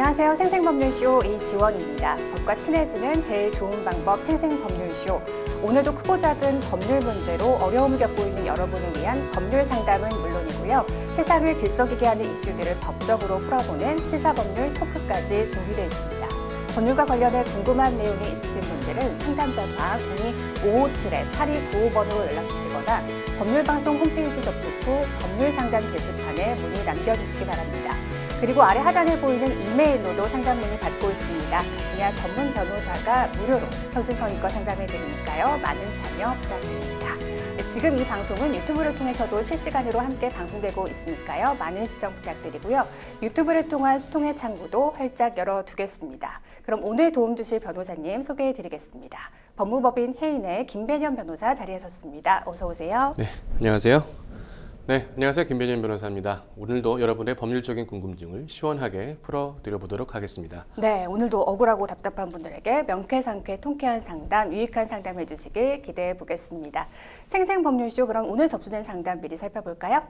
안녕하세요. 생생법률쇼 이지원입니다. 법과 친해지는 제일 좋은 방법 생생법률쇼. 오늘도 크고 작은 법률 문제로 어려움을 겪고 있는 여러분을 위한 법률 상담은 물론이고요. 세상을 들썩이게 하는 이슈들을 법적으로 풀어보는 시사법률 토크까지 준비되어 있습니다. 법률과 관련해 궁금한 내용이 있으신 분들은 상담전화 02-557-8295번으로 연락주시거나 법률방송 홈페이지 접속 후 법률상담 게시판에 문의 남겨주시기 바랍니다. 그리고 아래 하단에 보이는 이메일로도 상담 문의 받고 있습니다. 그냥 전문 변호사가 무료로 성심성의껏 상담해 드리니까요. 많은 참여 부탁드립니다. 지금 이 방송은 유튜브를 통해서도 실시간으로 함께 방송되고 있으니까요. 많은 시청 부탁드리고요. 유튜브를 통한 소통의 창구도 활짝 열어두겠습니다. 그럼 오늘 도움 주실 변호사님 소개해 드리겠습니다. 법무법인 해인의 김배년 변호사 자리하셨습니다. 어서 오세요. 네, 안녕하세요. 안녕하세요. 김배년 변호사입니다. 오늘도 여러분의 법률적인 궁금증을 시원하게 풀어드려보도록 하겠습니다. 네, 오늘도 억울하고 답답한 분들에게 명쾌상쾌 통쾌한 상담, 유익한 상담 해주시길 기대해 보겠습니다. 생생법률쇼, 그럼 오늘 접수된 상담 미리 살펴볼까요?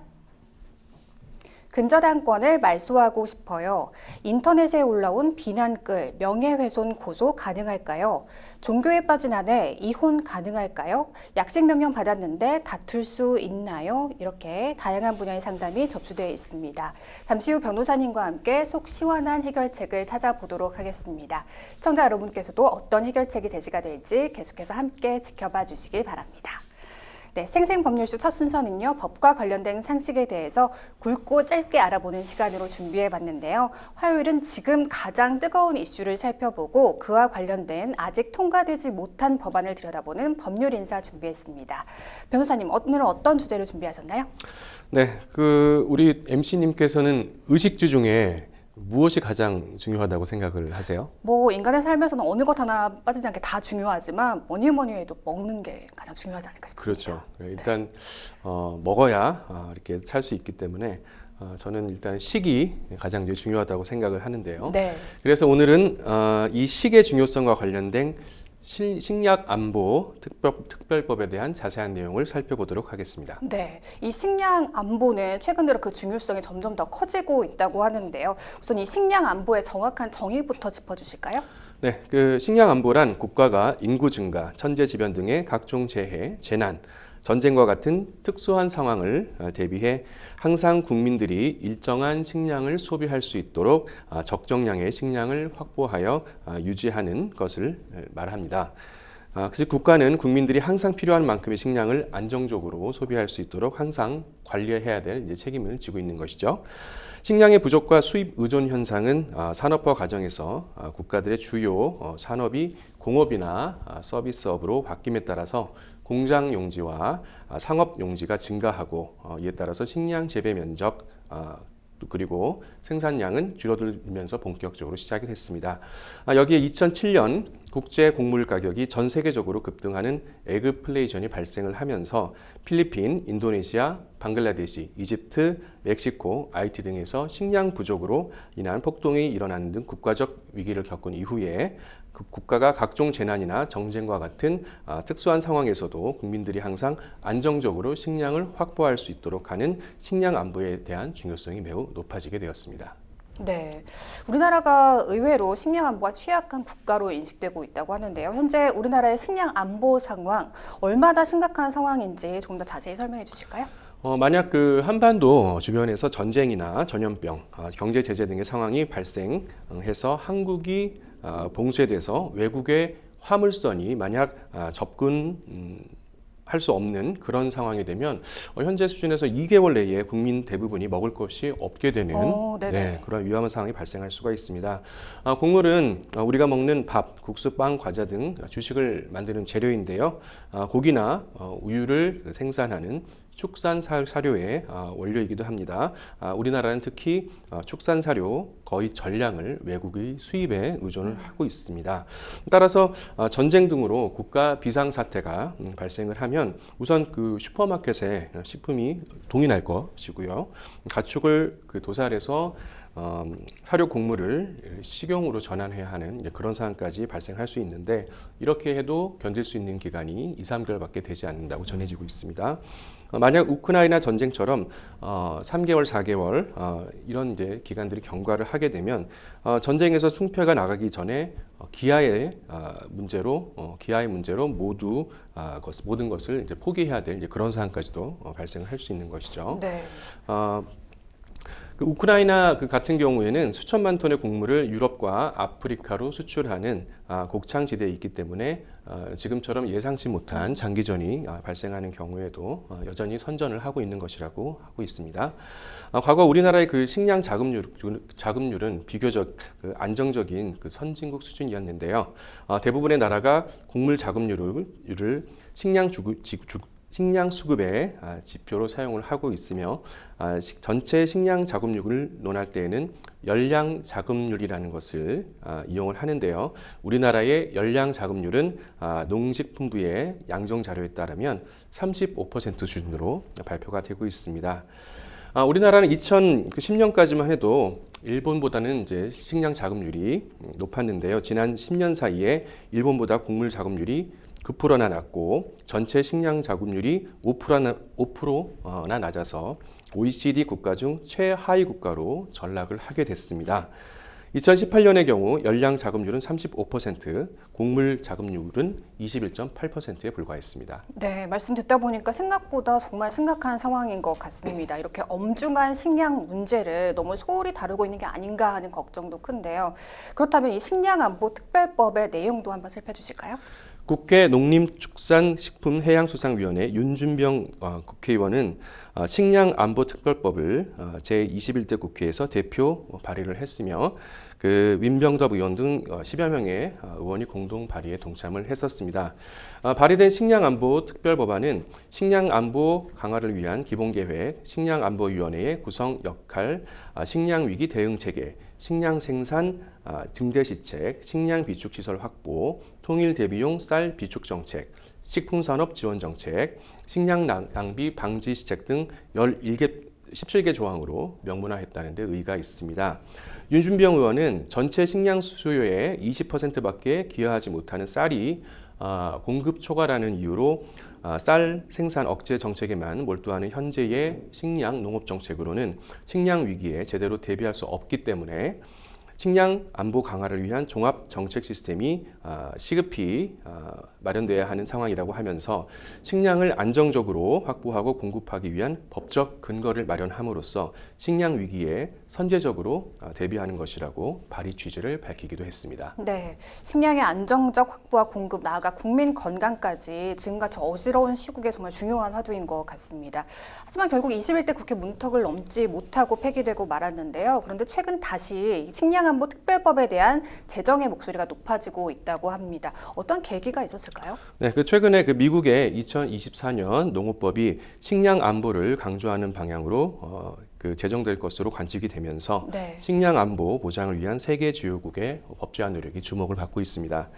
근저당권을 말소하고 싶어요. 인터넷에 올라온 비난글, 명예훼손 고소 가능할까요? 종교에 빠진 아내, 이혼 가능할까요? 약식명령 받았는데 다툴 수 있나요? 이렇게 다양한 분야의 상담이 접수되어 있습니다. 잠시 후 변호사님과 함께 속 시원한 해결책을 찾아보도록 하겠습니다. 시청자 여러분께서도 어떤 해결책이 제시가 될지 계속해서 함께 지켜봐 주시길 바랍니다. 네, 생생법률쇼 첫 순서는요, 법과 관련된 상식에 대해서 굵고 짧게 알아보는 시간으로 준비해봤는데요. 화요일은 지금 가장 뜨거운 이슈를 살펴보고 그와 관련된 아직 통과되지 못한 법안을 들여다보는 법률 인사 준비했습니다. 변호사님, 오늘은 어떤 주제를 준비하셨나요? 네, 우리 MC님께서는 의식주 중에 무엇이 가장 중요하다고 생각을 하세요? 인간의 삶에서는 어느 것 하나 빠지지 않게 다 중요하지만 뭐니 해도 먹는 게 가장 중요하지 않을까 싶습니다. 그렇죠. 일단 먹어야 이렇게 살 수 있기 때문에 저는 일단 식이 가장 이제 중요하다고 생각을 하는데요. 네. 그래서 오늘은 이 식의 중요성과 관련된 식약안보 특별법에 대한 자세한 내용을 살펴보도록 하겠습니다. 네, 이 식량안보는 최근 들어 그 중요성이 점점 더 커지고 있다고 하는데요. 우선 이 식량안보의 정확한 정의부터 짚어주실까요? 네, 식량안보란 국가가 인구 증가, 천재지변 등의 각종 재해, 재난, 전쟁과 같은 특수한 상황을 대비해 항상 국민들이 일정한 식량을 소비할 수 있도록 적정량의 식량을 확보하여 유지하는 것을 말합니다. 즉 국가는 국민들이 항상 필요한 만큼의 식량을 안정적으로 소비할 수 있도록 항상 관리해야 될 책임을 지고 있는 것이죠. 식량의 부족과 수입 의존 현상은 산업화 과정에서 국가들의 주요 산업이 공업이나 서비스업으로 바뀜에 따라서 공장 용지와 상업 용지가 증가하고 이에 따라서 식량 재배 면적 그리고 생산량은 줄어들면서 본격적으로 시작이 됐습니다. 여기에 2007년 국제 곡물 가격이 전 세계적으로 급등하는 에그플레이션이 발생을 하면서 필리핀, 인도네시아, 방글라데시, 이집트, 멕시코, 하이티 등에서 식량 부족으로 인한 폭동이 일어나는 등 국가적 위기를 겪은 이후에 국가가 각종 재난이나 정쟁과 같은 특수한 상황에서도 국민들이 항상 안정적으로 식량을 확보할 수 있도록 하는 식량 안보에 대한 중요성이 매우 높아지게 되었습니다. 네, 우리나라가 의외로 식량 안보가 취약한 국가로 인식되고 있다고 하는데요. 현재 우리나라의 식량 안보 상황 얼마나 심각한 상황인지 조금 더 자세히 설명해 주실까요? 만약 한반도 주변에서 전쟁이나 전염병, 경제 제재 등의 상황이 발생해서 한국이 봉쇄돼서 외국의 화물선이 만약 접근할 수 없는 그런 상황이 되면 현재 수준에서 2개월 내에 국민 대부분이 먹을 것이 없게 되는 그런 위험한 상황이 발생할 수가 있습니다. 곡물은 우리가 먹는 밥, 국수, 빵, 과자 등 주식을 만드는 재료인데요. 고기나 우유를 생산하는 축산 사료의 원료이기도 합니다. 우리나라는 특히 축산 사료 거의 전량을 외국의 수입에 의존을 하고 있습니다. 따라서 전쟁 등으로 국가 비상사태가 발생을 하면 우선 슈퍼마켓에 식품이 동이 날 것이고요. 가축을 도살해서 사료 곡물을 식용으로 전환해야 하는 그런 상황까지 발생할 수 있는데 이렇게 해도 견딜 수 있는 기간이 2, 3개월밖에 되지 않는다고 전해지고 있습니다. 만약 우크라이나 전쟁처럼 3개월, 4개월 이런 이제 기간들이 경과를 하게 되면 전쟁에서 승패가 나가기 전에 기아의 문제로 모든 것을 이제 포기해야 될 이제 그런 상황까지도 발생할 수 있는 것이죠. 네. 그 우크라이나 같은 경우에는 수천만 톤의 곡물을 유럽과 아프리카로 수출하는 곡창지대에 있기 때문에 지금처럼 예상치 못한 장기전이 발생하는 경우에도 여전히 선전을 하고 있는 것이라고 하고 있습니다. 과거 우리나라의 그 식량 자급률은 비교적 안정적인 그 선진국 수준이었는데요. 대부분의 나라가 곡물 자급률을 식량 수급의 지표로 사용을 하고 있으며 전체 식량 자급률을 논할 때에는 열량 자급률이라는 것을 이용을 하는데요. 우리나라의 열량 자급률은 농식품부의 양정 자료에 따르면 35% 수준으로 발표가 되고 있습니다. 우리나라는 2010년까지만 해도 일본보다는 이제 식량 자급률이 높았는데요. 지난 10년 사이에 일본보다 곡물 자급률이 9%나 낮고 전체 식량 자급률이 5%나 낮아서 OECD 국가 중 최하위 국가로 전락을 하게 됐습니다. 2018년의 경우 열량 자급률은 35%, 곡물 자급률은 21.8%에 불과했습니다. 네, 말씀 듣다 보니까 생각보다 정말 심각한 상황인 것 같습니다. 이렇게 엄중한 식량 문제를 너무 소홀히 다루고 있는 게 아닌가 하는 걱정도 큰데요. 그렇다면 이 식량안보특별법의 내용도 한번 살펴주실까요? 국회 농림축산식품해양수산위원회 윤준병 국회의원은 식량안보특별법을 제21대 국회에서 대표 발의를 했으며 그 민병섭 의원 등 10여 명의 의원이 공동 발의에 동참을 했었습니다. 발의된 식량안보특별법안은 식량안보 강화를 위한 기본계획, 식량안보위원회의 구성 역할, 식량위기 대응체계, 식량생산 증대시책, 식량비축시설 확보, 통일대비용 쌀 비축정책, 식품산업지원정책, 식량낭비 방지시책 등 17개 조항으로 명문화했다는 데 의의가 있습니다. 윤준병 의원은 전체 식량 수요의 20%밖에 기여하지 못하는 쌀이 공급 초과라는 이유로 쌀 생산 억제 정책에만 몰두하는 현재의 식량 농업 정책으로는 식량 위기에 제대로 대비할 수 없기 때문에 식량 안보 강화를 위한 종합 정책 시스템이 시급히 마련돼야 하는 상황이라고 하면서 식량을 안정적으로 확보하고 공급하기 위한 법적 근거를 마련함으로써 식량 위기에 선제적으로 대비하는 것이라고 발의 취지를 밝히기도 했습니다. 네, 식량의 안정적 확보와 공급, 나아가 국민 건강까지 지금같이 어지러운 시국에 정말 중요한 화두인 것 같습니다. 하지만 결국 21대 국회 문턱을 넘지 못하고 폐기되고 말았는데요. 그런데 최근 다시 식량안보특별법에 대한 재정의 목소리가 높아지고 있다고 합니다. 어떤 계기가 있었을까요? 네, 최근에 미국의 2024년 농업법이 식량 안보를 강조하는 방향으로 제정될 것으로 관측이 되면서 네. 식량 안보 보장을 위한 세계 주요국의 법제화 노력이 주목을 받고 있습니다.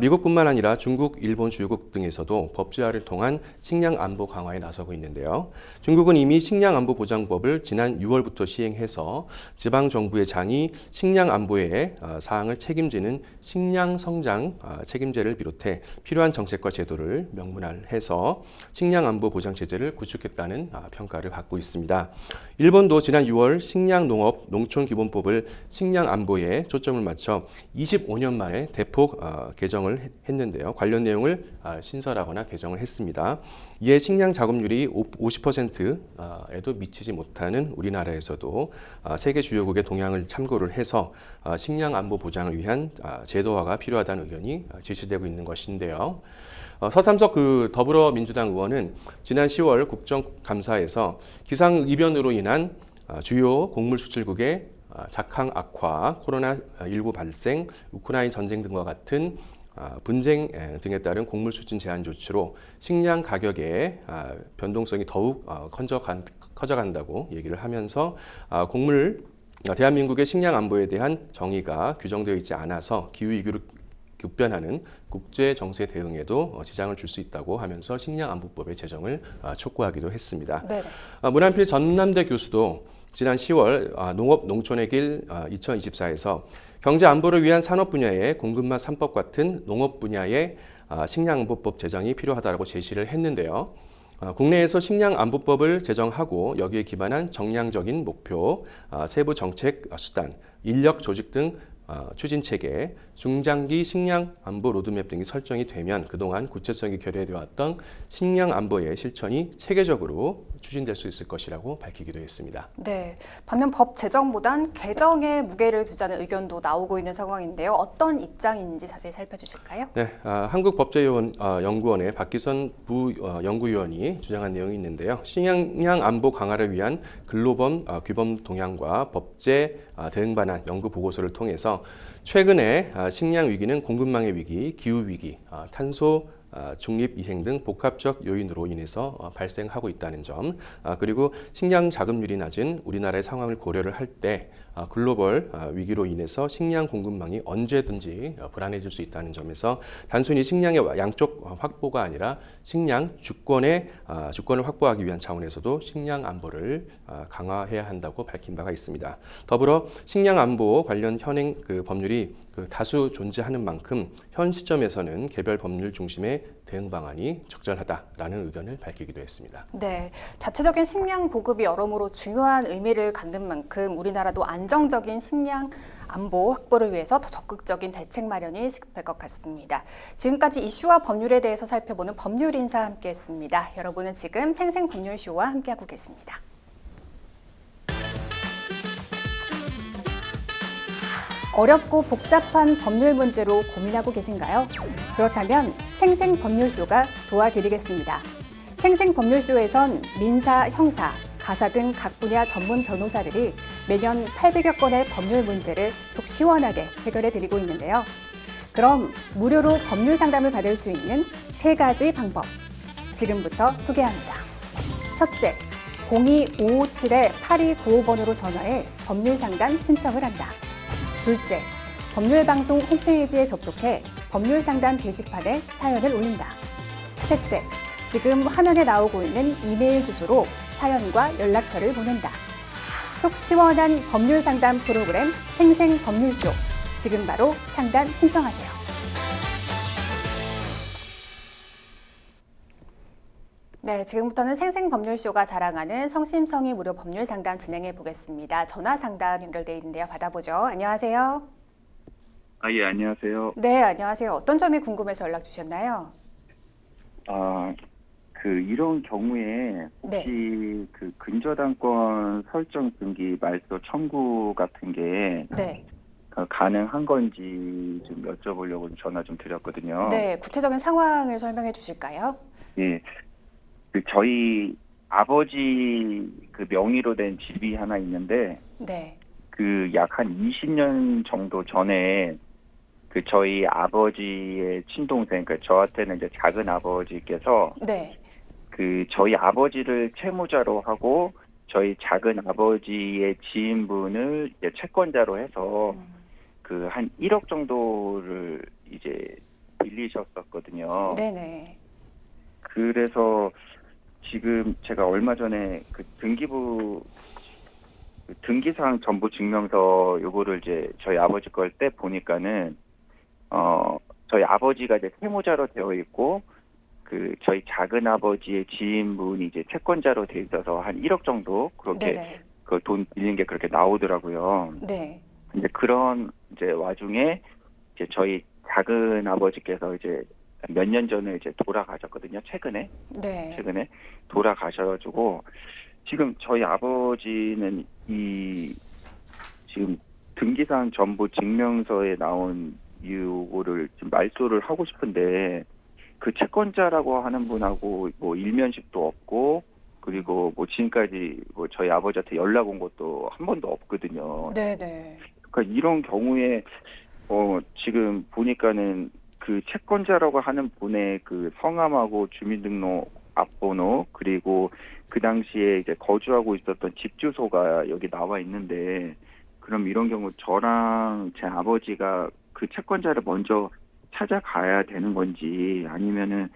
미국뿐만 아니라 중국, 일본 주요국 등에서도 법제화를 통한 식량 안보 강화에 나서고 있는데요. 중국은 이미 식량 안보 보장법을 지난 6월부터 시행해서 지방 정부의 장이 식량 안보의 사항을 책임지는 식량 성장 책임제를 비롯해 필요한 정책과 제도를 명문화해서 식량 안보 보장 체제를 구축했다는 평가를 받고 있습니다. 일본도 지난 6월 식량농업 농촌기본법을 식량 안보에 초점을 맞춰 25년 만에 대폭 개정을 했는데요. 관련 내용을 신설하거나 개정을 했습니다. 이에 식량 자급률이 50%에도 미치지 못하는 우리나라에서도 세계 주요국의 동향을 참고를 해서 식량 안보 보장을 위한 제도화가 필요하다는 의견이 제시되고 있는 것인데요. 서삼석 더불어민주당 의원은 지난 10월 국정감사에서 기상이변으로 인한 주요 곡물 수출국의 작황 악화, 코로나19 발생, 우크라이나 전쟁 등과 같은 분쟁 등에 따른 곡물 수준 제한 조치로 식량 가격의 변동성이 더욱 커져간다고 얘기를 하면서 대한민국의 식량 안보에 대한 정의가 규정되어 있지 않아서 기후위기로 급변하는 국제 정세 대응에도 지장을 줄 수 있다고 하면서 식량안보법의 제정을 촉구하기도 했습니다. 네. 문한필 전남대 교수도 지난 10월 농업 농촌의 길 2024에서 경제 안보를 위한 산업 분야의 공급망 3법 같은 농업 분야의 식량안보법 제정이 필요하다고 제시를 했는데요. 국내에서 식량안보법을 제정하고 여기에 기반한 정량적인 목표, 세부 정책 수단, 인력 조직 등 추진 체계, 중장기 식량 안보 로드맵 등이 설정이 되면 그동안 구체성이 결여되어 왔던 식량 안보의 실천이 체계적으로 추진될 수 있을 것이라고 밝히기도 했습니다. 네, 반면 법 제정보단 개정에 무게를 두자는 의견도 나오고 있는 상황인데요. 어떤 입장인지 자세히 살펴주실까요? 네, 한국법제연구원의 박기선 부연구위원이 주장한 내용이 있는데요. 식량 안보 강화를 위한 글로벌 규범 동향과 법제 대응 반환 연구 보고서를 통해서 최근에 식량 위기는 공급망의 위기, 기후 위기, 탄소 중립 이행 등 복합적 요인으로 인해서 발생하고 있다는 점, 그리고 식량 자급률이 낮은 우리나라의 상황을 고려를 할 때 글로벌 위기로 인해서 식량 공급망이 언제든지 불안해질 수 있다는 점에서 단순히 식량의 양쪽 확보가 아니라 식량 주권을 확보하기 위한 차원에서도 식량 안보를 강화해야 한다고 밝힌 바가 있습니다. 더불어 식량 안보 관련 현행 법률이 다수 존재하는 만큼 현 시점에서는 개별 법률 중심의 대응 방안이 적절하다라는 의견을 밝히기도 했습니다. 네, 자체적인 식량 보급이 여러모로 중요한 의미를 갖는 만큼 우리나라도 안정적인 식량 안보 확보를 위해서 더 적극적인 대책 마련이 시급할 것 같습니다. 지금까지 이슈와 법률에 대해서 살펴보는 법률 인사 함께했습니다. 여러분은 지금 생생법률쇼와 함께하고 계십니다. 어렵고 복잡한 법률 문제로 고민하고 계신가요? 그렇다면 생생법률쇼가 도와드리겠습니다. 생생법률쇼에선 민사, 형사, 가사 등 각 분야 전문 변호사들이 매년 800여 건의 법률 문제를 속 시원하게 해결해 드리고 있는데요. 그럼 무료로 법률 상담을 받을 수 있는 3가지 방법, 지금부터 소개합니다. 첫째, 02-557-8295번으로 전화해 법률 상담 신청을 한다. 둘째, 법률방송 홈페이지에 접속해 법률상담 게시판에 사연을 올린다. 셋째, 지금 화면에 나오고 있는 이메일 주소로 사연과 연락처를 보낸다. 속 시원한 법률상담 프로그램 생생법률쇼, 지금 바로 상담 신청하세요. 네, 지금부터는 생생법률쇼가 자랑하는 성심성의 무료 법률 상담 진행해 보겠습니다. 전화 상담 연결돼 있는데요. 받아보죠. 안녕하세요. 예, 안녕하세요. 네, 안녕하세요. 어떤 점이 궁금해서 연락 주셨나요? 이런 경우에 혹시 근저당권 설정 등기 말소 청구 같은 게 네. 가능한 건지 좀 여쭤보려고 전화 좀 드렸거든요. 네, 구체적인 상황을 설명해 주실까요? 예. 저희 아버지 명의로 된 집이 하나 있는데, 네. 약 한 20년 정도 전에 저희 아버지의 친동생, 저한테는 이제 작은 아버지께서 네. 저희 아버지를 채무자로 하고 저희 작은 아버지의 지인분을 이제 채권자로 해서 한 1억 정도를 이제 빌리셨었거든요. 네네. 그래서 지금 제가 얼마 전에 등기부 등기사항 전부 증명서 요거를 이제 저희 아버지 걸 때 보니까는 저희 아버지가 이제 채무자로 되어 있고 저희 작은 아버지의 지인분이 이제 채권자로 되어 있어서 한 1억 정도 그렇게 돈 빌린 게 그렇게 나오더라고요. 네. 근데 그런 이제 와중에 이제 저희 작은 아버지께서 이제 몇 년 전에 이제 돌아가셨거든요. 최근에 돌아가셔가지고 지금 저희 아버지는 지금 등기사항 전부 증명서에 나온 이유를 지금 말소를 하고 싶은데 채권자라고 하는 분하고 일면식도 없고 그리고 지금까지 저희 아버지한테 연락 온 것도 한 번도 없거든요. 네네. 그러니까 이런 경우에 지금 보니까는 채권자라고 하는 분의 성함하고 주민등록 앞번호 그리고 그 당시에 이제 거주하고 있었던 집 주소가 여기 나와 있는데 그럼 이런 경우 저랑 제 아버지가 채권자를 먼저 찾아가야 되는 건지 아니면은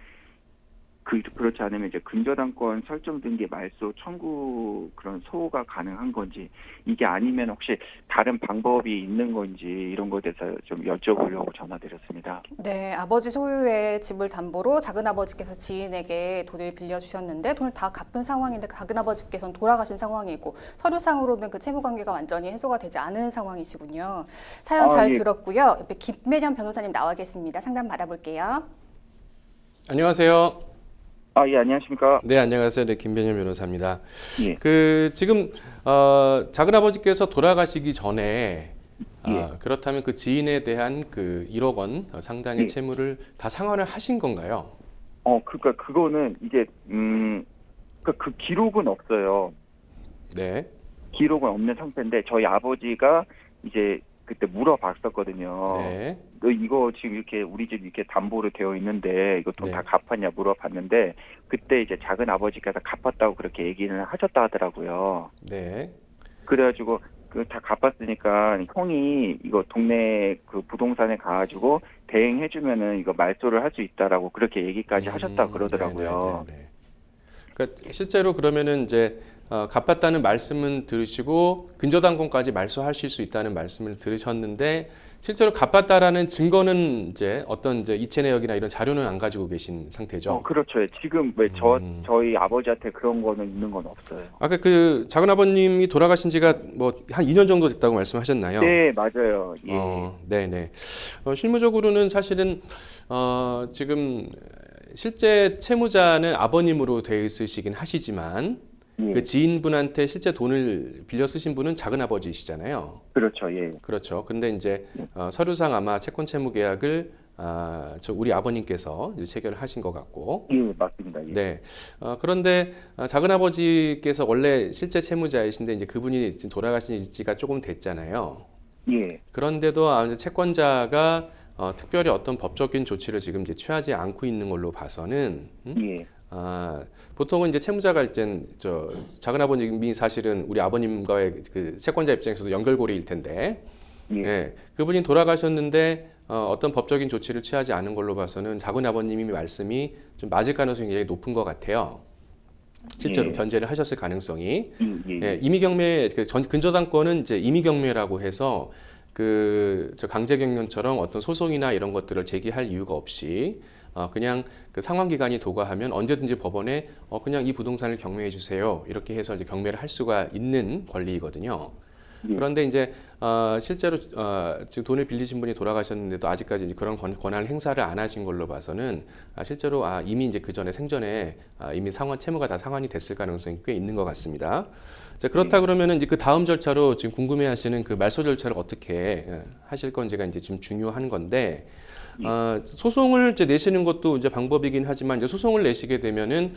그렇지 않으면 이제 근저당권 설정 등기 말소 청구 그런 소호가 가능한 건지, 이게 아니면 혹시 다른 방법이 있는 건지, 이런 것에 대해서 좀 여쭤보려고 전화드렸습니다. 네, 아버지 소유의 집을 담보로 작은아버지께서 지인에게 돈을 빌려주셨는데 돈을 다 갚은 상황인데 작은아버지께서는 돌아가신 상황이고 서류상으로는 그 채무관계가 완전히 해소가 되지 않은 상황이시군요. 사연 잘 예. 들었고요. 옆에 김매년 변호사님 나와 계십니다. 상담 받아볼게요. 안녕하세요. 예, 안녕하십니까? 네, 안녕하세요. 네, 김변현 변호사입니다. 예. 지금 작은아버지께서 돌아가시기 전에 예. 그렇다면 그 지인에 대한 그 1억 원 상당의 예. 채무를 다 상환을 하신 건가요? 그러니까 그거는 이제 그 기록은 없어요. 네. 기록은 없는 상태인데 저희 아버지가 이제 그때 물어봤었거든요. 네. 너 이거 지금 이렇게 우리 집 이렇게 담보로 되어 있는데 이거 돈 네. 다 갚았냐 물어봤는데, 그때 이제 작은 아버지께서 갚았다고 그렇게 얘기는 하셨다 하더라고요. 네. 그래가지고 그 다 갚았으니까 형이 이거 동네 그 부동산에 가가지고 대행해주면은 이거 말소를 할 수 있다라고 그렇게 얘기까지 하셨다 그러더라고요. 네, 네, 네. 그러니까 실제로 그러면은 이제 갚았다는 말씀은 들으시고 근저당권까지 말소하실 수 있다는 말씀을 들으셨는데, 실제로 갚았다라는 증거는 이제 어떤 이제 이체 내역이나 이런 자료는 안 가지고 계신 상태죠. 그렇죠. 지금 왜 저희 아버지한테 그런 거는 있는 건 없어요. 아까 그 작은 아버님이 돌아가신 지가 뭐 한 2년 정도 됐다고 말씀하셨나요? 네, 맞아요. 예. 네네. 실무적으로는 사실은 지금 실제 채무자는 아버님으로 되어 있으시긴 하시지만 예. 그 지인분한테 실제 돈을 빌려 쓰신 분은 작은 아버지시잖아요. 그렇죠. 예. 그렇죠. 근데 이제 서류상 아마 채권 채무 계약을 우리 아버님께서 이제 체결을 하신 것 같고. 예, 맞습니다. 예. 네. 그런데 작은 아버지께서 원래 실제 채무자이신데 이제 그분이 지금 돌아가신 지가 조금 됐잖아요. 예. 그런데도 이제 채권자가 특별히 어떤 법적인 조치를 지금 이제 취하지 않고 있는 걸로 봐서는 예. 보통은 이제 채무자가 이제 작은 아버님이 사실은 우리 아버님과의 그 채권자 입장에서도 연결고리일 텐데, 예. 예, 그분이 돌아가셨는데 어떤 법적인 조치를 취하지 않은 걸로 봐서는 작은 아버님이 말씀이 좀 맞을 가능성이 굉장히 높은 것 같아요. 실제로 예. 변제를 하셨을 가능성이. 예. 예, 임의경매 근저당권은 이제 임의경매라고 해서 저 강제경련처럼 어떤 소송이나 이런 것들을 제기할 이유가 없이 그냥 그 상환 기간이 도과하면 언제든지 법원에 그냥 이 부동산을 경매해 주세요, 이렇게 해서 이제 경매를 할 수가 있는 권리이거든요. 예. 그런데 이제 실제로 지금 돈을 빌리신 분이 돌아가셨는데도 아직까지 이제 그런 권한을 행사를 안 하신 걸로 봐서는 실제로 이미 이제 그 전에 생전에 이미 채무가 다 상환이 됐을 가능성이 꽤 있는 것 같습니다. 자, 그렇다 그러면은 이제 그 다음 절차로 지금 궁금해하시는 그 말소 절차를 어떻게 하실 건지가 이제 좀 중요한 건데, 소송을 이제 내시는 것도 이제 방법이긴 하지만 이제 소송을 내시게 되면은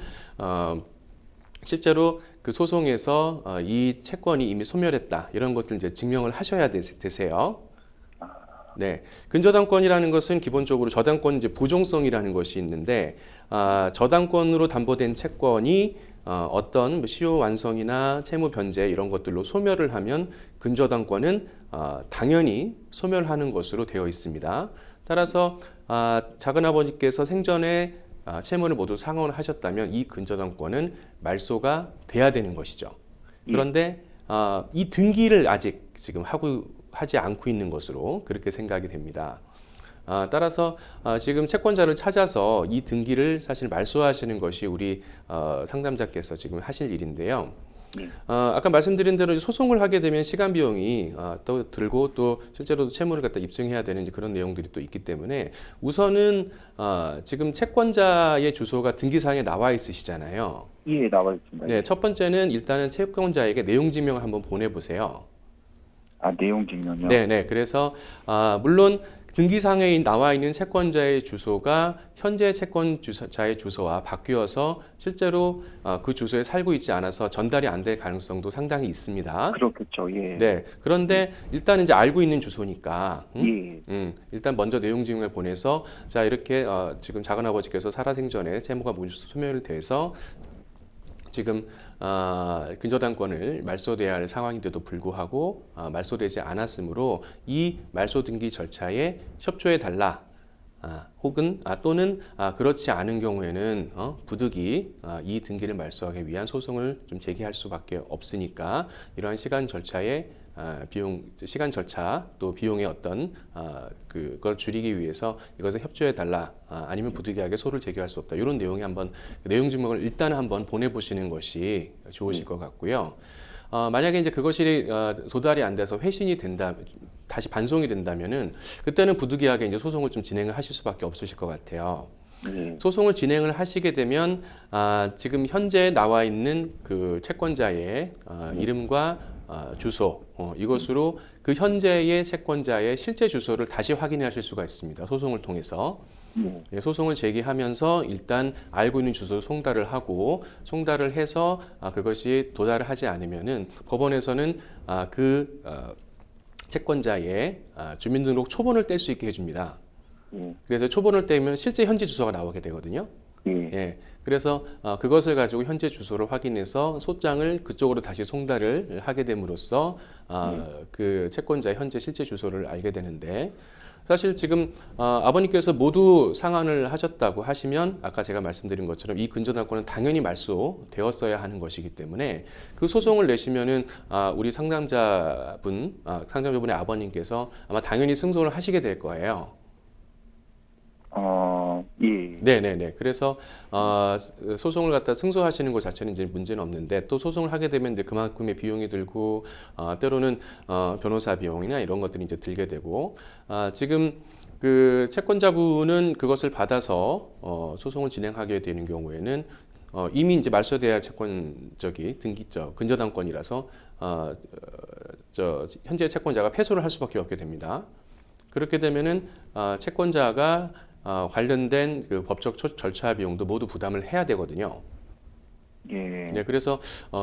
실제로 그 소송에서 이 채권이 이미 소멸했다, 이런 것들 이제 증명을 하셔야 되세요. 네, 근저당권이라는 것은 기본적으로 저당권 이제 부종성이라는 것이 있는데, 저당권으로 담보된 채권이 어떤 시효 완성이나 채무 변제 이런 것들로 소멸을 하면 근저당권은 당연히 소멸하는 것으로 되어 있습니다. 따라서 작은 아버지께서 생전에 채무를 모두 상환을 하셨다면 이 근저당권은 말소가 돼야 되는 것이죠. 그런데 이 등기를 아직 지금 하지 않고 있는 것으로 그렇게 생각이 됩니다. 따라서 지금 채권자를 찾아서 이 등기를 사실 말소하시는 것이 우리 상담자께서 지금 하실 일인데요. 아까 말씀드린 대로 소송을 하게 되면 시간 비용이 또 들고 또 실제로도 채무를 갖다 입증해야 되는 그런 내용들이 또 있기 때문에 우선은 지금 채권자의 주소가 등기사항에 나와 있으시잖아요. 예, 나와 있습니다. 네, 첫 번째는 일단은 채권자에게 내용 증명을 한번 보내보세요. 내용 증명요? 네. 그래서 물론 등기상에 나와 있는 채권자의 주소가 현재 채권자의 주소와 바뀌어서 실제로 그 주소에 살고 있지 않아서 전달이 안 될 가능성도 상당히 있습니다. 그렇겠죠. 예. 네. 그런데 일단 이제 알고 있는 주소니까 예. 일단 먼저 내용 증명을 보내서 자, 이렇게 지금 작은아버지께서 살아생전에 채무가 모두 소멸돼서 지금 근저당권을 말소돼야 할 상황인데도 불구하고 말소되지 않았으므로 이 말소 등기 절차에 협조해 달라, 혹은 또는 그렇지 않은 경우에는 부득이 이 등기를 말소하기 위한 소송을 좀 제기할 수밖에 없으니까 이러한 시간 절차의 시간 절차 또 비용의 어떤 그걸 줄이기 위해서 이것을 협조해 달라 아니면 부득이하게 소를 제기할 수 없다 이런 내용이 한번 내용 증명을 일단 한번 보내보시는 것이 좋으실 것 같고요. 만약에 이제 그것이 도달이 안 돼서 회신이 된다, 다시 반송이 된다면은 그때는 부득이하게 이제 소송을 좀 진행을 하실 수밖에 없으실 것 같아요. 소송을 진행을 하시게 되면 지금 현재 나와 있는 그 채권자의 이름과 주소 이것으로 그 현재의 채권자의 실제 주소를 다시 확인하실 수가 있습니다. 소송을 통해서. 소송을 제기하면서 일단 알고 있는 주소를 송달을 하고 송달을 해서 그것이 도달을 하지 않으면은 법원에서는 그 채권자의 주민등록 초본을 뗄 수 있게 해줍니다. 그래서 초본을 떼면 실제 현재 주소가 나오게 되거든요. 예. 그래서 그것을 가지고 현재 주소를 확인해서 소장을 그쪽으로 다시 송달을 하게 됨으로써 그 채권자의 현재 실제 주소를 알게 되는데 사실 지금 아버님께서 모두 상환을 하셨다고 하시면 아까 제가 말씀드린 것처럼 이 근저당권은 당연히 말소되었어야 하는 것이기 때문에 그 소송을 내시면은 우리 상담자분의 아버님께서 아마 당연히 승소를 하시게 될 거예요. 예. 네네네. 그래서 소송을 갖다 승소하시는 것 자체는 이제 문제는 없는데 또 소송을 하게 되면 이제 그만큼의 비용이 들고 때로는 변호사 비용이나 이런 것들이 이제 들게 되고 지금 그 채권자분은 그것을 받아서 소송을 진행하게 되는 경우에는 이미 이제 말소돼야 채권적이 등기적 근저당권이라서 현재 채권자가 패소를 할 수밖에 없게 됩니다. 그렇게 되면은 채권자가 관련된 그 법적 절차 비용도 모두 부담을 해야 되거든요. 예. 네, 그래서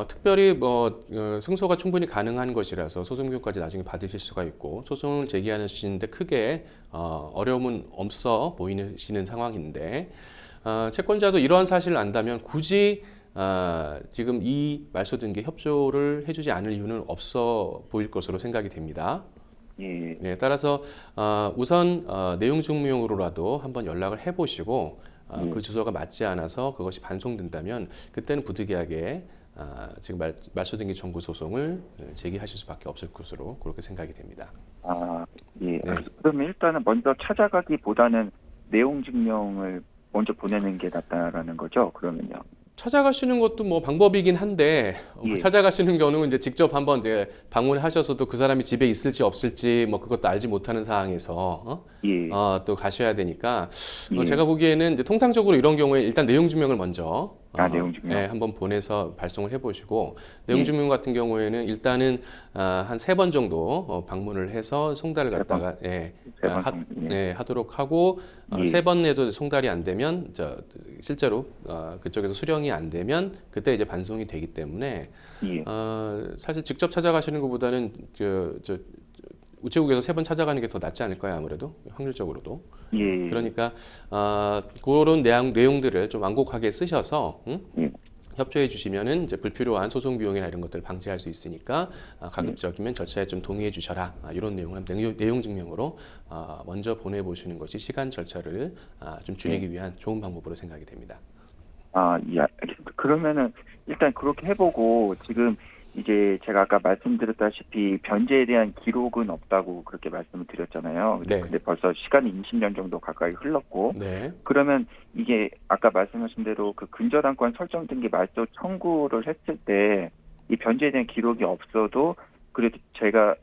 특별히 승소가 충분히 가능한 것이라서 소송 비용까지 나중에 받으실 수가 있고 소송을 제기하시는데 크게 어려움은 없어 보이시는 상황인데 채권자도 이러한 사실을 안다면 굳이 지금 이 말소 등기에 협조를 해주지 않을 이유는 없어 보일 것으로 생각이 됩니다. 예. 네, 따라서 우선 내용 증명으로라도 한번 연락을 해보시고 그 주소가 맞지 않아서 그것이 반송된다면 그때는 부득이하게 지금 말소 등기 청구 소송을 제기하실 수밖에 없을 것으로 그렇게 생각이 됩니다. 예. 네. 그러면 일단은 먼저 찾아가기보다는 내용 증명을 먼저 보내는 게 낫다라는 거죠. 그러면요. 찾아가시는 것도 뭐 방법이긴 한데 예. 찾아가시는 경우는 이제 직접 한번 이제 방문하셔서도 그 사람이 집에 있을지 없을지 뭐 그것도 알지 못하는 상황에서 예. 또 가셔야 되니까 예. 제가 보기에는 이제 통상적으로 이런 경우에 일단 내용 증명을 먼저 내용 증명. 예, 한번 보내서 발송을 해보시고 내용 예. 증명 같은 경우에는 일단은 한 3번 정도 방문을 해서 송달을 갖다가 하도록 하고 예. 3번 내도 송달이 안 되면 실제로 그쪽에서 수령이 안 되면 그때 이제 반송이 되기 때문에 예. 사실 직접 찾아가시는 것보다는 우체국에서 3번 찾아가는 게 더 낫지 않을까요? 아무래도 확률적으로도. 예. 그러니까 그런 내용들을 좀 완곡하게 쓰셔서 예. 협조해 주시면은 이제 불필요한 소송 비용이나 이런 것들을 방지할 수 있으니까 가급적이면 절차에 좀 동의해 주셔라 이런 내용을 내용 증명으로 먼저 보내보시는 것이 시간 절차를 좀 줄이기 위한 좋은 방법으로 생각이 됩니다. 예, 알겠습니다. 그러면은 일단 그렇게 해보고 지금 이제 제가 아까 말씀드렸다시피 변제에 대한 기록은 없다고 그렇게 말씀을 드렸잖아요. 네. 근데 벌써 시간이 20년 정도 가까이 흘렀고 네. 그러면 이게 아까 말씀하신 대로 그 근저당권 설정 등기 말소 청구를 했을 때 이 변제에 대한 기록이 없어도 그래도 제가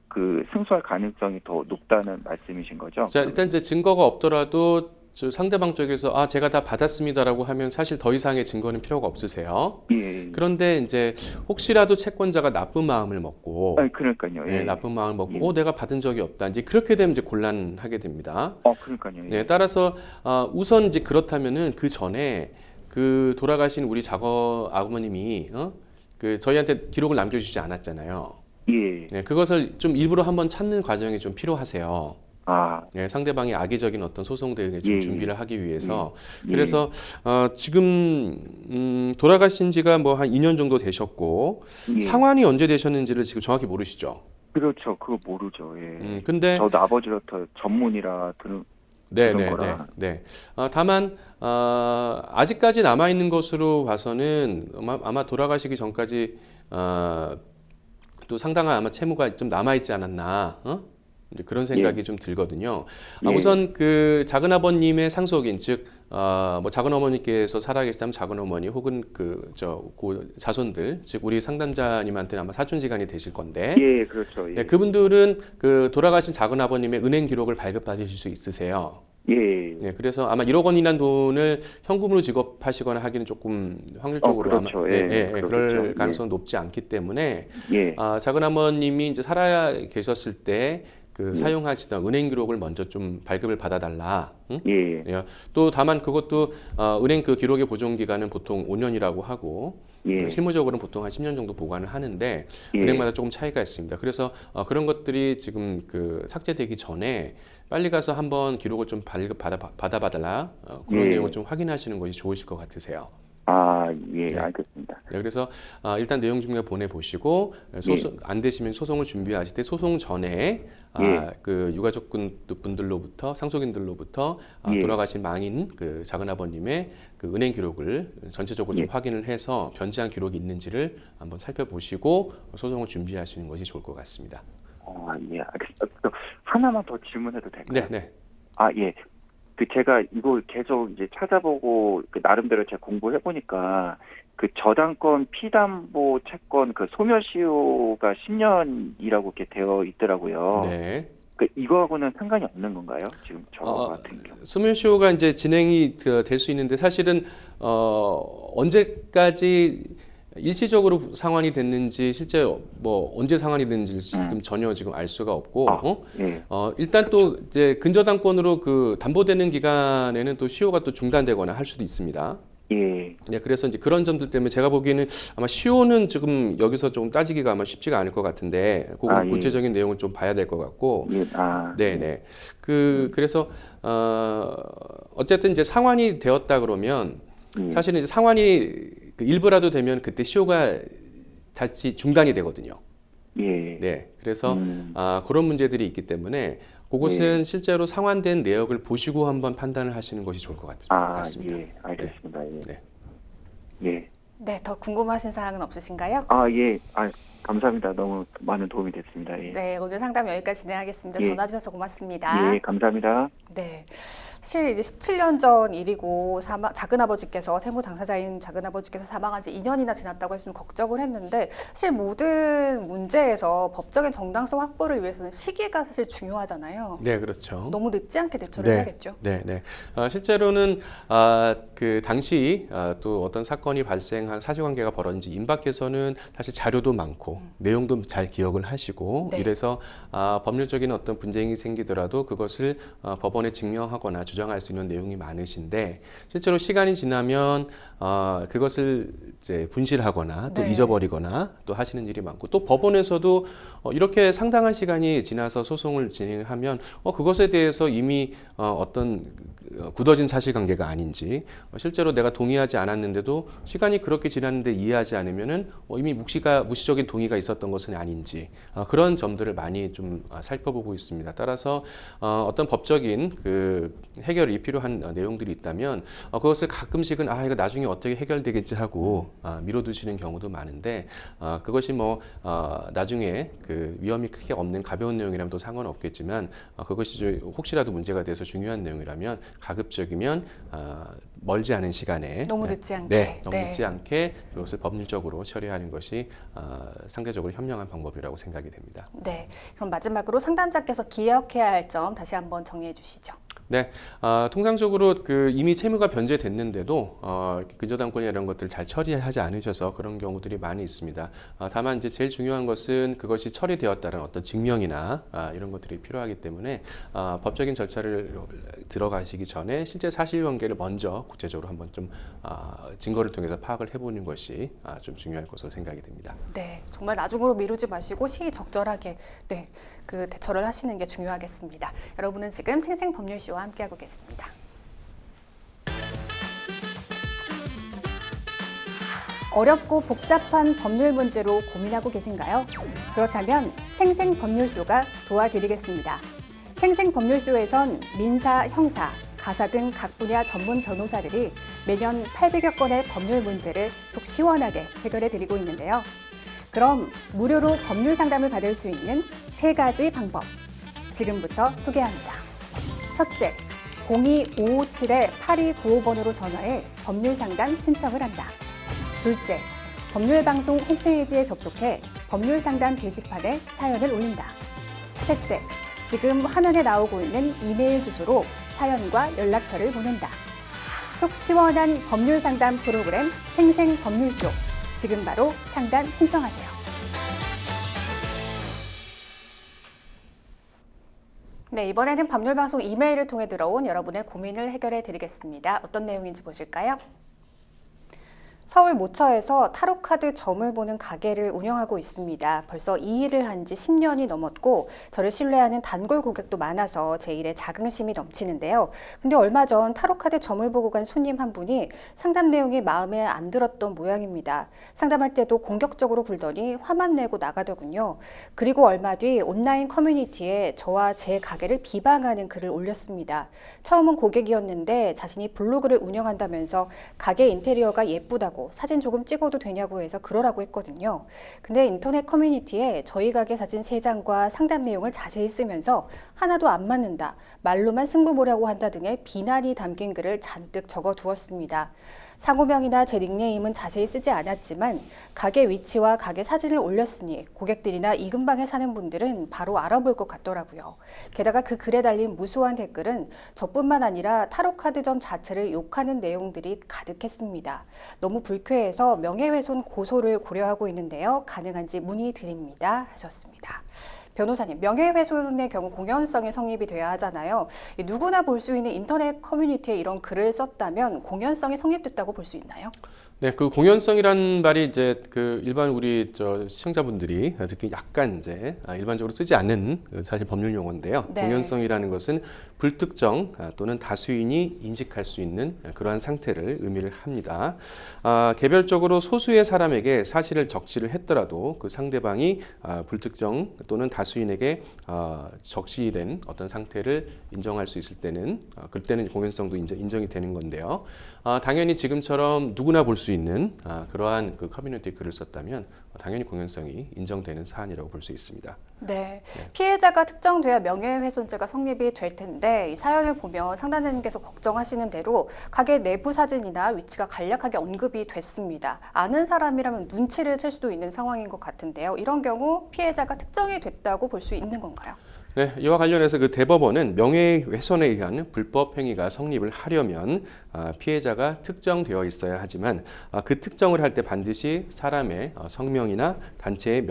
그 승소할 가능성이 더 높다는 말씀이신 거죠? 자, 일단 이제 증거가 없더라도 상대방 쪽에서 제가 다 받았습니다라고 하면 사실 더 이상의 증거는 필요가 없으세요. 예. 그런데 이제 혹시라도 채권자가 나쁜 마음을 먹고 그러니까요. 예. 나쁜 마음을 먹고 내가 받은 적이 없다. 이제 그렇게 되면 이제 곤란하게 됩니다. 그러니까요. 예. 네, 따라서 우선 이제 그렇다면은 그 전에 그 돌아가신 우리 아버님이 그 저희한테 기록을 남겨주지 않았잖아요. 예. 네, 그것을 좀 일부러 한번 찾는 과정이 좀 필요하세요. 네, 상대방의 악의적인 어떤 소송 대응에 좀 준비를 하기 위해서. 그래서 지금 돌아가신 지가 뭐 한 2년 정도 되셨고 상환이 언제 되셨는지를 지금 정확히 모르시죠? 그렇죠. 그거 모르죠. 예. 근데 저도 아버지로부터 전문이라 네, 그런 네, 네, 거라. 네. 다만 아직까지 남아 있는 것으로 봐서는 아마 돌아가시기 전까지 또 상당한 아마 채무가 좀 남아 있지 않았나, 이제 그런 예, 생각이 좀 들거든요. 예, 우선 그 작은 아버님의 상속인 즉 뭐 작은 어머니께서 살아계시다면 작은 어머니 혹은 그 자손들 즉 우리 상담자님한테는 아마 사촌지간이 되실 건데 예, 그렇죠. 네, 예, 그분들은 그 돌아가신 작은 아버님의 은행 기록을 발급받으실 수 있으세요. 예. 네, 그래서 아마 1억 원이라는 돈을 현금으로 지급하시거나 하기는 조금 확률적으로 아마 그렇죠. 예, 그러겠죠. 그럴 가능성은 높지 않기 때문에 예, 작은 아버님이 이제 살아 계셨을 때 그 예, 사용하시던 은행 기록을 먼저 좀 발급을 받아달라. 응? 예, 예. 또 다만 그것도 은행 그 기록의 보존 기간은 보통 5년이라고 하고 예, 실무적으로는 보통 한 10년 정도 보관을 하는데 예, 은행마다 조금 차이가 있습니다. 그래서 그런 것들이 지금 그 삭제되기 전에 빨리 가서 한번 기록을 좀 받아봐달라 그런 예. 내용을 좀 확인하시는 것이 좋으실 것 같으세요. 예, 네. 알겠습니다. 네, 그래서 일단 내용 증명 보내보시고 예, 안 되시면 소송을 준비하실 때 소송 전에 예, 그 유가족 분들로부터 상속인들로부터 예, 돌아가신 망인 그 작은 아버님의 그 은행 기록을 전체적으로 좀 예. 확인을 해서 변제한 기록이 있는지를 한번 살펴보시고 소송을 준비하시는 것이 좋을 것 같습니다. 예, 알겠습니다. 또 하나만 더 질문해도 될까요? 네, 네. 예. 그 제가 이걸 계속 이제 찾아보고 그 나름대로 제가 공부해 보니까 그 저당권 피담보 채권 그 소멸시효가 10년이라고 이렇게 되어 있더라고요. 네. 그 이거하고는 상관이 없는 건가요? 지금 저 같은 경우. 소멸시효가 이제 진행이 될 수 있는데 사실은 언제까지 일시적으로 상환이 됐는지 실제 뭐 언제 상환이 됐는지 지금 전혀 지금 알 수가 없고 예, 일단 또 이제 근저당권으로 그 담보되는 기간에는 또 시효가 또 중단되거나 할 수도 있습니다. 예, 네, 그래서 이제 그런 점들 때문에 제가 보기에는 아마 시효는 지금 여기서 좀 따지기가 아마 쉽지가 않을 것 같은데 그건 예, 구체적인 내용을 좀 봐야 될 것 같고 예, 네, 네. 그래서 어쨌든 이제 상환이 되었다 그러면 예, 사실은 이제 상환이 그 일부라도 되면 그때 시효가 다시 중단이 되거든요. 예, 네. 그래서 음, 그런 문제들이 있기 때문에 그것은 실제로 상환된 내역을 보시고 한번 판단을 하시는 것이 좋을 것 같습니다. 예, 알겠습니다. 예, 네. 예, 네, 더 궁금하신 사항은 없으신가요? 예, 감사합니다. 너무 많은 도움이 됐습니다. 예, 네, 오늘 상담 여기까지 진행하겠습니다. 예. 전화 주셔서 고맙습니다. 예, 감사합니다. 네. 사실 이제 17년 전 일이고 작은아버지께서 세무 당사자인 작은아버지께서 사망한 지 2년이나 지났다고 해서 좀 걱정을 했는데 사실 모든 문제에서 법적인 정당성 확보를 위해서는 시기가 사실 중요하잖아요. 네, 그렇죠. 너무 늦지 않게 대처를 해야겠죠. 네, 네. 실제로는 그 당시 또 어떤 사건이 발생한 사실관계가 벌어진지 임박해서는 사실 자료도 많고 내용도 잘 기억을 하시고 네. 이래서 법률적인 어떤 분쟁이 생기더라도 그것을 법원에 증명하거나 주장할 수 있는 내용이 많으신데 실제로 시간이 지나면 그것을 이제 분실하거나 또 네. 잊어버리거나 또 하시는 일이 많고 또 법원에서도 이렇게 상당한 시간이 지나서 소송을 진행하면 그것에 대해서 이미 어떤 굳어진 사실관계가 아닌지 실제로 내가 동의하지 않았는데도 시간이 그렇게 지났는데 이해하지 않으면은 이미 무시적인 동의가 있었던 것은 아닌지 그런 점들을 많이 좀 살펴보고 있습니다. 따라서 어떤 법적인 그 해결이 필요한 내용들이 있다면 그것을 가끔씩은 이거 나중에 어떻게 해결되겠지 하고 미뤄두시는 경우도 많은데 그것이 뭐 나중에 그 위험이 크게 없는 가벼운 내용이라면 또 상관없겠지만 그것이 혹시라도 문제가 돼서 중요한 내용이라면 가급적이면 멀지 않은 시간에 너무 늦지 않게. 너무 늦지 않게 그것을 법률적으로 처리하는 것이 상대적으로 현명한 방법이라고 생각이 됩니다. 네. 그럼 마지막으로 상담자께서 기억해야 할 점 다시 한번 정리해 주시죠. 네, 통상적으로 그 이미 채무가 변제됐는데도 근저당권이나 이런 것들을 잘 처리하지 않으셔서 그런 경우들이 많이 있습니다. 다만 이제 제일 중요한 것은 그것이 처리되었다는 어떤 증명이나 이런 것들이 필요하기 때문에 법적인 절차를 들어가시기 전에 실제 사실관계를 먼저 구체적으로 한번 좀 증거를 통해서 파악을 해보는 것이 좀 중요할 것으로 생각이 됩니다. 네, 정말 나중으로 미루지 마시고 시기적절하게 그 대처를 하시는 게 중요하겠습니다. 여러분은 지금 생생법률쇼와 함께하고 계십니다. 어렵고 복잡한 법률 문제로 고민하고 계신가요? 그렇다면 생생법률쇼가 도와드리겠습니다. 생생법률쇼에선 민사, 형사, 가사 등 각 분야 전문 변호사들이 매년 800여 건의 법률 문제를 속 시원하게 해결해 드리고 있는데요. 그럼 무료로 법률 상담을 받을 수 있는 3가지 방법 지금부터 소개합니다. 첫째, 02-557-8295번으로 전화해 법률 상담 신청을 한다. 둘째, 법률방송 홈페이지에 접속해 법률 상담 게시판에 사연을 올린다. 셋째, 지금 화면에 나오고 있는 이메일 주소로 사연과 연락처를 보낸다. 속 시원한 법률 상담 프로그램 생생법률쇼. 지금 바로 상담 신청하세요. 네, 이번에는 법률방송 이메일을 통해 들어온 여러분의 고민을 해결해 드리겠습니다. 어떤 내용인지 보실까요? 서울 모처에서 타로카드 점을 보는 가게를 운영하고 있습니다. 벌써 이 일을 한 지 10년이 넘었고 저를 신뢰하는 단골 고객도 많아서 제 일에 자긍심이 넘치는데요. 근데 얼마 전 타로카드 점을 보고 간 손님 한 분이 상담 내용이 마음에 안 들었던 모양입니다. 상담할 때도 공격적으로 굴더니 화만 내고 나가더군요. 그리고 얼마 뒤 온라인 커뮤니티에 저와 제 가게를 비방하는 글을 올렸습니다. 처음은 고객이었는데 자신이 블로그를 운영한다면서 가게 인테리어가 예쁘다고 사진 조금 찍어도 되냐고 해서 그러라고 했거든요. 근데 인터넷 커뮤니티에 저희 가게 사진 3장과 상담 내용을 자세히 쓰면서 하나도 안 맞는다, 말로만 승부 보려고 한다 등의 비난이 담긴 글을 잔뜩 적어두었습니다. 상호명이나 제 닉네임은 자세히 쓰지 않았지만 가게 위치와 가게 사진을 올렸으니 고객들이나 이 근방에 사는 분들은 바로 알아볼 것 같더라고요. 게다가 그 글에 달린 무수한 댓글은 저뿐만 아니라 타로카드점 자체를 욕하는 내용들이 가득했습니다. 너무 불쾌해서 명예훼손 고소를 고려하고 있는데요. 가능한지 문의드립니다. 하셨습니다. 변호사님, 명예훼손의 경우 공연성이 성립이 돼야 하잖아요. 누구나 볼 수 있는 인터넷 커뮤니티에 이런 글을 썼다면 공연성이 성립됐다고 볼 수 있나요? 네, 그 공연성이란 말이 이제 그 일반 우리 시청자분들이 듣기 약간 이제 일반적으로 쓰지 않는 사실 법률 용어인데요. 네. 공연성이라는 것은 불특정 또는 다수인이 인식할 수 있는 그러한 상태를 의미를 합니다. 개별적으로 소수의 사람에게 사실을 적시를 했더라도 그 상대방이 불특정 또는 다수인에게 적시된 어떤 상태를 인정할 수 있을 때는 그때는 공연성도 인정이 되는 건데요. 당연히 지금처럼 누구나 볼 수 있는 그러한 그 커뮤니티 글을 썼다면 당연히 공연성이 인정되는 사안이라고 볼 수 있습니다. 네, 피해자가 특정돼야 명예훼손죄가 성립이 될 텐데 이 사연을 보면 상담자님께서 걱정하시는 대로 가게 내부 사진이나 위치가 간략하게 언급이 됐습니다. 아는 사람이라면 눈치를 챌 수도 있는 상황인 것 같은데요. 이런 경우 피해자가 특정이 됐다고 볼 수 있는 건가요? 네, 이와 관련해서 그 대법원은 명예훼손에 의한 불법 행위가 성립을 하려면 피해자가 특정되어 있어야 하지만 그 특정을 할 때 반드시 사람의 성명이나 단체의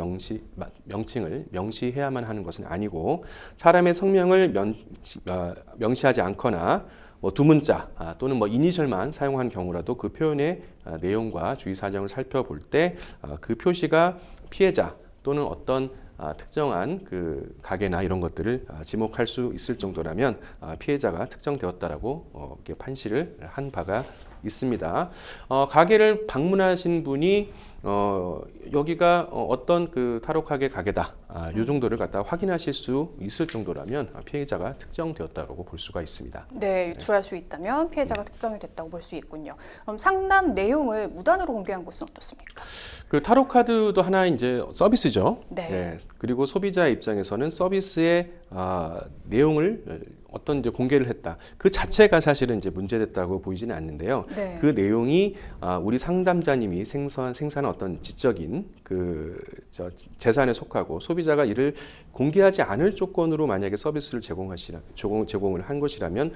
명칭을 명시해야만 하는 것은 아니고 사람의 성명을 명시하지 않거나 두 문자 또는 이니셜만 사용한 경우라도 그 표현의 내용과 주의 사정을 살펴볼 때 그 표시가 피해자 또는 어떤 특정한 그 가게나 이런 것들을 지목할 수 있을 정도라면 피해자가 특정되었다라고 이렇게 판시를 한 바가 있습니다. 가게를 방문하신 분이 여기가 어떤 그 타로 가게다. 이 정도를 갖다 확인하실 수 있을 정도라면 피해자가 특정되었다고 볼 수가 있습니다. 네, 유출할 수 있다면 피해자가 특정이 됐다고 볼 수 있군요. 그럼 상담 내용을 무단으로 공개한 곳은 어떻습니까? 그 타로 카드도 하나의 이제 서비스죠. 네. 그리고 소비자 입장에서는 서비스의 내용을 어떤 이제 공개를 했다. 그 자체가 사실은 이제 문제됐다고 보이지는 않는데요. 네. 그 내용이 우리 상담자님이 생산한 어떤 지적인 그 재산에 속하고 소비자가 이를 공개하지 않을 조건으로 만약에 서비스를 제공을 한 것이라면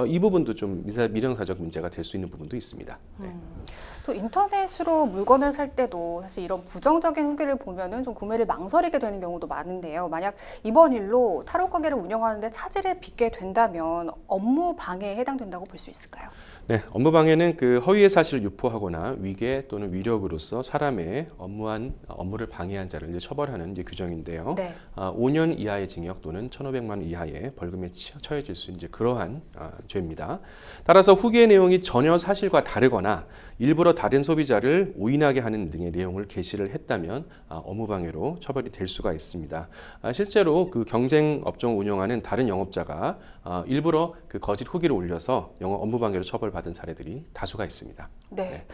이 부분도 좀 민형사적 문제가 될 수 있는 부분도 있습니다. 네. 또 인터넷으로 물건을 살 때도 사실 이런 부정적인 후기를 보면은 좀 구매를 망설이게 되는 경우도 많은데요. 만약 이번 일로 타로 가게를 운영하는데 차질을 빚게 된다면 업무 방해에 해당된다고 볼 수 있을까요? 네, 업무방해는 그 허위의 사실을 유포하거나 위계 또는 위력으로서 사람의 업무를 방해한 자를 이제 처벌하는 이제 규정인데요. 네. 5년 이하의 징역 또는 1,500만 원 이하의 벌금에 처해질 수 있는 이제 그러한 죄입니다. 따라서 후기의 내용이 전혀 사실과 다르거나 일부러 다른 소비자를 오인하게 하는 등의 내용을 게시를 했다면 업무방해로 처벌이 될 수가 있습니다. 실제로 그 경쟁 업종을 운영하는 다른 영업자가 일부러 그 거짓 후기를 올려서 업무방해로 처벌받은 사례들이 다수가 있습니다. 네.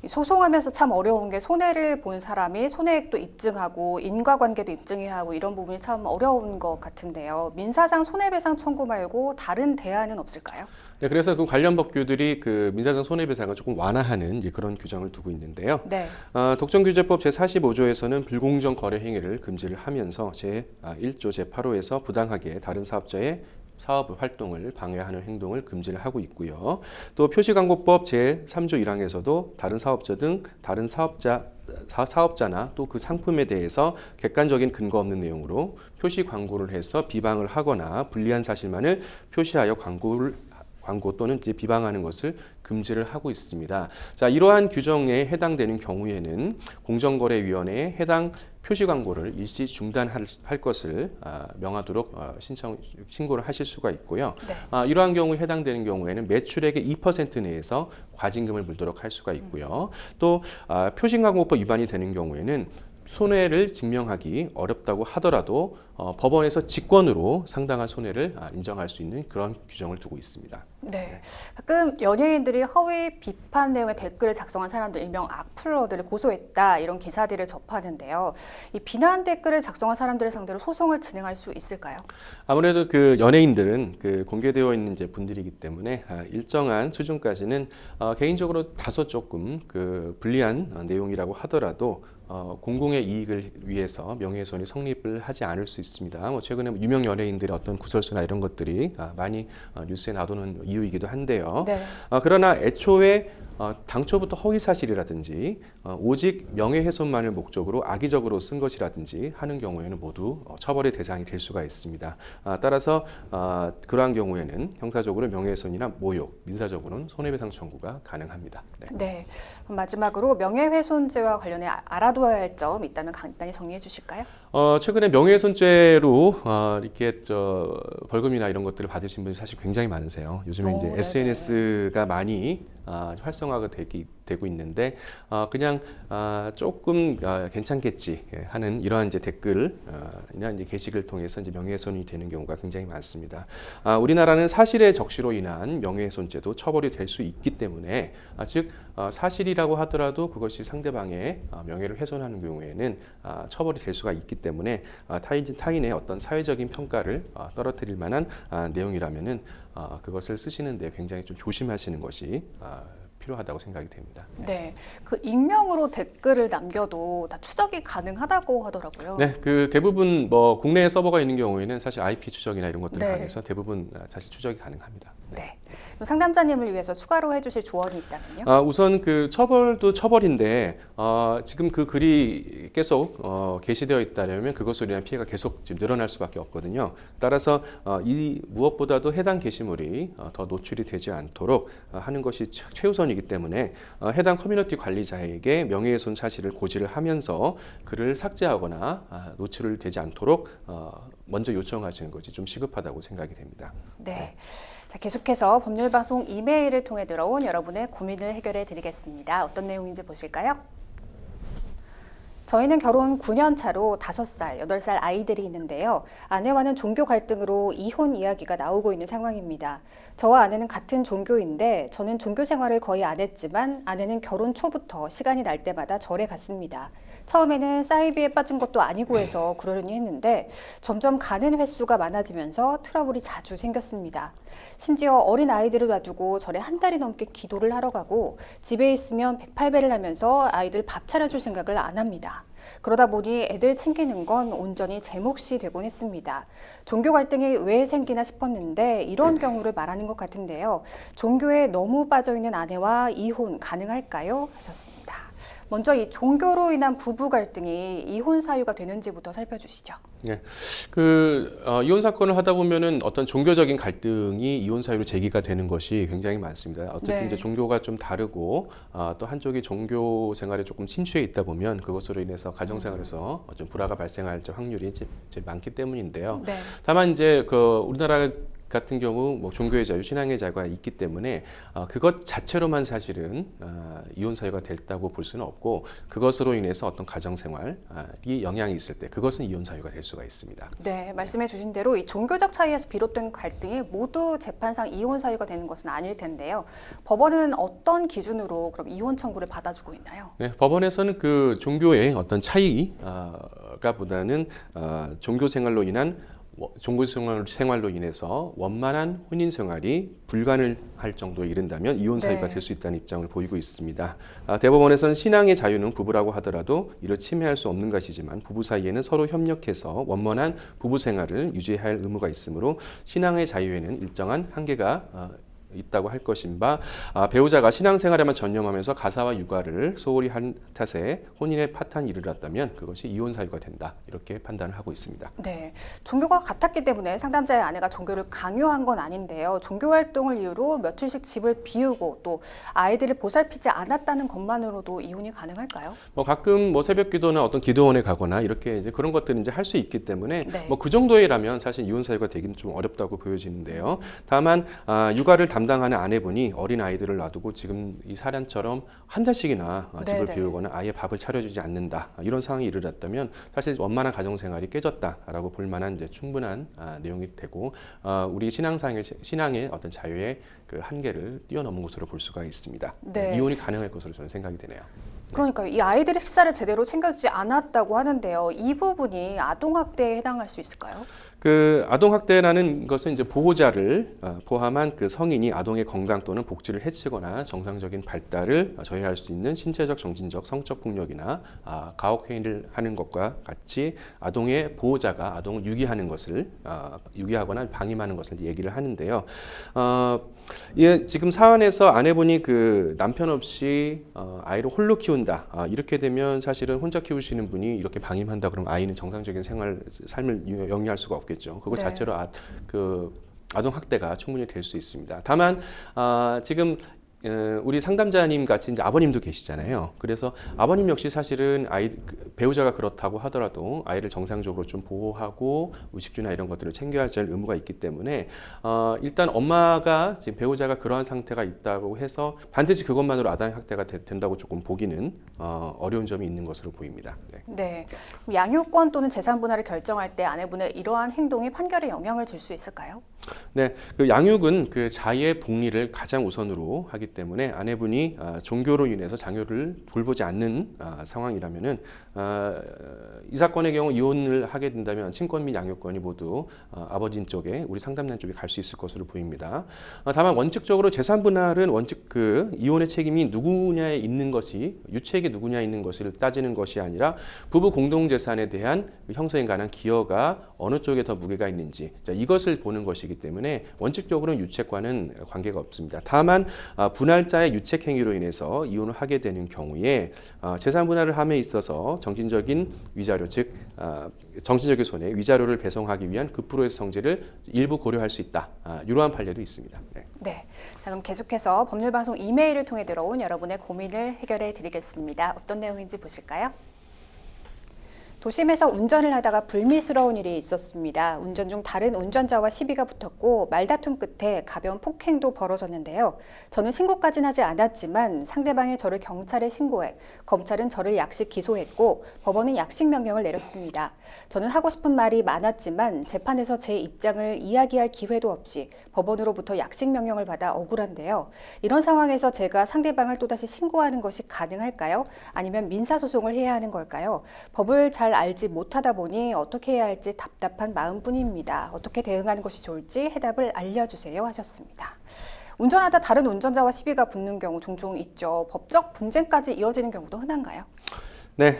이 소송하면서 참 어려운 게 손해를 본 사람이 손해액도 입증하고 인과관계도 입증해야 하고 이런 부분이 참 어려운 것 같은데요. 민사상 손해배상 청구 말고 다른 대안은 없을까요? 네, 그래서 그 관련 법규들이 그 민사상 손해배상을 조금 완화하는 이제 그런 규정을 두고 있는데요. 네. 독점규제법 제45조에서는 불공정 거래 행위를 금지를 하면서 제1조 제8호에서 부당하게 다른 사업자의 사업 활동을 방해하는 행동을 금지를 하고 있고요. 또 표시광고법 제3조 1항에서도 다른 사업자 등 다른 사업자나 또 그 상품에 대해서 객관적인 근거 없는 내용으로 표시 광고를 해서 비방을 하거나 불리한 사실만을 표시하여 광고 또는 이제 비방하는 것을 금지를 하고 있습니다. 자, 이러한 규정에 해당되는 경우에는 공정거래위원회에 해당 표시 광고를 일시 중단할 것을 명하도록 신고를 하실 수가 있고요. 네. 이러한 경우에 해당되는 경우에는 매출액의 2% 내에서 과징금을 물도록 할 수가 있고요. 또 표시광고법 위반이 되는 경우에는 손해를 증명하기 어렵다고 하더라도 법원에서 직권으로 상당한 손해를 인정할 수 있는 그런 규정을 두고 있습니다. 네. 가끔 연예인들이 허위 비판 내용의 댓글을 작성한 사람들, 일명 악플러들을 고소했다 이런 기사들을 접하는데요. 이 비난 댓글을 작성한 사람들을 상대로 소송을 진행할 수 있을까요? 아무래도 그 연예인들은 그 공개되어 있는 이제 분들이기 때문에 일정한 수준까지는 개인적으로 다소 조금 그 불리한 내용이라고 하더라도 공공의 이익을 위해서 명예훼손이 성립을 하지 않을 수 있습니다. 뭐 최근에 유명 연예인들의 어떤 구설수나 이런 것들이 많이 뉴스에 나도는 이유이기도 한데요. 네. 그러나 애초에 당초부터 허위 사실이라든지 오직 명예훼손만을 목적으로 악의적으로 쓴 것이라든지 하는 경우에는 모두 처벌의 대상이 될 수가 있습니다. 따라서 그러한 경우에는 형사적으로 명예훼손이나 모욕, 민사적으로는 손해배상 청구가 가능합니다. 네. 네. 그럼 마지막으로 명예훼손죄와 관련해 알아둬야 할 점 있다면 간단히 정리해 주실까요? 최근에 명예훼손죄로 이렇게 벌금이나 이런 것들을 받으신 분이 사실 굉장히 많으세요. 요즘에 이제 네네. SNS가 많이 활성화가 되고 있는데 그냥 조금 괜찮겠지 하는 이러한 이제 댓글이나 이제 게시글 통해서 이제 명예훼손이 되는 경우가 굉장히 많습니다. 우리나라는 사실의 적시로 인한 명예훼손죄도 처벌이 될 수 있기 때문에 즉 사실이라고 하더라도 그것이 상대방의 명예를 훼손하는 경우에는 처벌이 될 수가 있기 때문에 타인의 어떤 사회적인 평가를 떨어뜨릴 만한 내용이라면은 그것을 쓰시는데 굉장히 좀 조심하시는 것이 필요하다고 생각이 됩니다. 네. 그 익명으로 댓글을 남겨도 다 추적이 가능하다고 하더라고요. 네, 그 대부분 뭐 국내에 서버가 있는 경우에는 사실 IP 추적이나 이런 것들을 네. 가해서 대부분 사실 추적이 가능합니다. 네. 그럼 상담자님을 위해서 추가로 해주실 조언이 있다면요? 우선 그 처벌도 처벌인데 지금 그 글이 계속 게시되어 있다면 그것으로 인한 피해가 계속 지금 늘어날 수밖에 없거든요. 따라서 이 무엇보다도 해당 게시물이 더 노출이 되지 않도록 하는 것이 최우선이기 때문에 해당 커뮤니티 관리자에게 명예훼손 사실을 고지를 하면서 글을 삭제하거나 노출을 되지 않도록 먼저 요청하시는 것이 좀 시급하다고 생각이 됩니다. 네. 자, 계속해서 법률방송 이메일을 통해 들어온 여러분의 고민을 해결해 드리겠습니다. 어떤 내용인지 보실까요? 저희는 결혼 9년 차로 5살, 8살 아이들이 있는데요. 아내와는 종교 갈등으로 이혼 이야기가 나오고 있는 상황입니다. 저와 아내는 같은 종교인데 저는 종교 생활을 거의 안 했지만 아내는 결혼 초부터 시간이 날 때마다 절에 갔습니다. 처음에는 사이비에 빠진 것도 아니고 해서 그러려니 했는데 점점 가는 횟수가 많아지면서 트러블이 자주 생겼습니다. 심지어 어린 아이들을 놔두고 절에 한 달이 넘게 기도를 하러 가고 집에 있으면 108배를 하면서 아이들 밥 차려줄 생각을 안 합니다. 그러다 보니 애들 챙기는 건 온전히 제 몫이 되곤 했습니다. 종교 갈등이 왜 생기나 싶었는데 이런 경우를 말하는 것 같은데요. 종교에 너무 빠져있는 아내와 이혼 가능할까요? 하셨습니다. 먼저 이 종교로 인한 부부 갈등이 이혼 사유가 되는지부터 살펴주시죠. 이혼 사건을 하다 보면은 어떤 종교적인 갈등이 이혼 사유로 제기가 되는 것이 굉장히 많습니다. 어쨌든 네. 이제 종교가 좀 다르고 또 한쪽이 종교 생활에 조금 침투해 있다 보면 그것으로 인해서 가정 생활에서 좀 불화가 발생할 확률이 제일 많기 때문인데요. 네. 다만 이제 우리나라 같은 경우 뭐 종교의 자유, 신앙의 자유가 있기 때문에 그것 자체로만 사실은 이혼 사유가 됐다고 볼 수는 없고 그것으로 인해서 어떤 가정 생활이 영향이 있을 때 그것은 이혼 사유가 될 수가 있습니다. 네, 말씀해 주신 대로 이 종교적 차이에서 비롯된 갈등이 모두 재판상 이혼 사유가 되는 것은 아닐 텐데요. 법원은 어떤 기준으로 그럼 이혼 청구를 받아주고 있나요? 네, 법원에서는 그 종교의 어떤 차이가 보다는 종교 생활로 인한 종교 생활로 인해서 원만한 혼인 생활이 불가능할 정도에 이른다면 이혼 사유가 네. 될 수 있다는 입장을 보이고 있습니다. 대법원에서는 신앙의 자유는 부부라고 하더라도 이를 침해할 수 없는 것이지만 부부 사이에는 서로 협력해서 원만한 부부 생활을 유지해야 할 의무가 있으므로 신앙의 자유에는 일정한 한계가 있다고 할 것인 바 배우자가 신앙생활에만 전념하면서 가사와 육아를 소홀히 한 탓에 혼인의 파탄이 이르렀다면 그것이 이혼 사유가 된다 이렇게 판단을 하고 있습니다. 네, 종교가 같았기 때문에 상담자의 아내가 종교를 강요한 건 아닌데요. 종교 활동을 이유로 며칠씩 집을 비우고 또 아이들을 보살피지 않았다는 것만으로도 이혼이 가능할까요? 가끔 새벽 기도나 어떤 기도원에 가거나 이렇게 이제 그런 것들은 이제 할 수 있기 때문에 네. 그 정도라면 사실 이혼 사유가 되기는 좀 어렵다고 보여지는데요. 다만 육아를 담당하는 아내분이 어린 아이들을 놔두고 지금 이 사례처럼 한 달씩이나 집을 네네. 비우거나 아예 밥을 차려주지 않는다 이런 상황이 이르렀다면 사실 원만한 가정 생활이 깨졌다라고 볼 만한 이제 충분한 내용이 되고 우리 신앙의 어떤 자유의 그 한계를 뛰어넘은 것으로 볼 수가 있습니다. 네. 이혼이 가능할 것으로 저는 생각이 되네요. 그러니까요. 이 아이들의 식사를 제대로 챙겨주지 않았다고 하는데요. 이 부분이 아동학대에 해당할 수 있을까요? 그 아동학대라는 것은 이제 보호자를 포함한 그 성인이 아동의 건강 또는 복지를 해치거나 정상적인 발달을 저해할 수 있는 신체적, 정신적, 성적 폭력이나 가혹행위를 하는 것과 같이 아동의 보호자가 아동을 유기하는 것을 유기하거나 방임하는 것을 얘기를 하는데요. 지금 사안에서 아내분이 그 남편 없이 아이를 홀로 키운다 이렇게 되면 사실은 혼자 키우시는 분이 이렇게 방임한다 그러면 아이는 정상적인 삶을 영위할 수가 없겠죠. 그것 네. 자체로 아동 학대가 충분히 될 수 있습니다. 다만 지금 우리 상담자님 같이 이제 아버님도 계시잖아요. 그래서 아버님 역시 사실은 배우자가 그렇다고 하더라도 아이를 정상적으로 좀 보호하고 의식주나 이런 것들을 챙겨야 할 의무가 있기 때문에 일단 엄마가 지금 배우자가 그러한 상태가 있다고 해서 반드시 그것만으로 아동 학대가 된다고 조금 보기는 어려운 점이 있는 것으로 보입니다. 네. 네. 그럼 양육권 또는 재산 분할을 결정할 때 아내분의 이러한 행동이 판결에 영향을 줄 수 있을까요? 네, 그 양육은 그 자의 복리를 가장 우선으로 하기 때문에 아내분이 종교로 인해서 자녀를 돌보지 않는 상황이라면은 이 사건의 경우 이혼을 하게 된다면 친권 및 양육권이 모두 아버지 쪽에 우리 상담단 쪽에 갈 수 있을 것으로 보입니다. 다만 원칙적으로 재산 분할은 그 이혼의 책임이 누구냐에 있는 것이 유책이 누구냐에 있는 것을 따지는 것이 아니라 부부 공동 재산에 대한 형성에 관한 기여가 어느 쪽에 더 무게가 있는지 이것을 보는 것이기 때문에 원칙적으로는 유책과는 관계가 없습니다. 다만 분할자의 유책 행위로 인해서 이혼을 하게 되는 경우에 재산 분할을 함에 있어서 정신적인 위자료 즉 정신적인 손해 위자료를 배송하기 위한 급부로의 성질을 일부 고려할 수 있다. 이러한 판례도 있습니다. 네. 네. 자, 그럼 계속해서 법률방송 이메일을 통해 들어온 여러분의 고민을 해결해 드리겠습니다. 어떤 내용인지 보실까요? 도심에서 운전을 하다가 불미스러운 일이 있었습니다. 운전 중 다른 운전자와 시비가 붙었고 말다툼 끝에 가벼운 폭행도 벌어졌는데요. 저는 신고까지는 하지 않았지만 상대방이 저를 경찰에 신고해 검찰은 저를 약식 기소했고 법원은 약식 명령을 내렸습니다. 저는 하고 싶은 말이 많았지만 재판에서 제 입장을 이야기할 기회도 없이 법원으로부터 약식 명령을 받아 억울한데요. 이런 상황에서 제가 상대방을 또다시 신고하는 것이 가능할까요? 아니면 민사소송을 해야 하는 걸까요? 법을 잘 알지 못하다 보니 어떻게 해야 할지 답답한 마음뿐입니다. 어떻게 대응하는 것이 좋을지 해답을 알려주세요 하셨습니다. 운전하다 다른 운전자와 시비가 붙는 경우 종종 있죠. 법적 분쟁까지 이어지는 경우도 흔한가요? 네,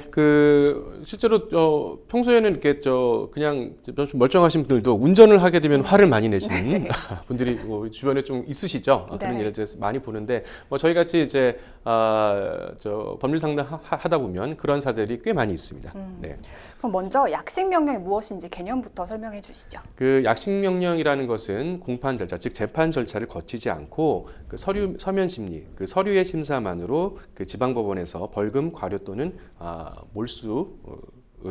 실제로 평소에는 이렇게 그냥 좀 멀쩡하신 분들도 운전을 하게 되면 화를 많이 내시는 분들이 주변에 좀 있으시죠. 그런 네. 일을 많이 보는데 저희 같이 이제 법률 상담 하다 보면 그런 사례들이 꽤 많이 있습니다. 네. 그럼 먼저 약식 명령이 무엇인지 개념부터 설명해 주시죠. 그 약식 명령이라는 것은 공판 절차, 즉 재판 절차를 거치지 않고 그 서면 심리, 그 서류의 심사만으로 그 지방법원에서 벌금, 과료 또는 몰수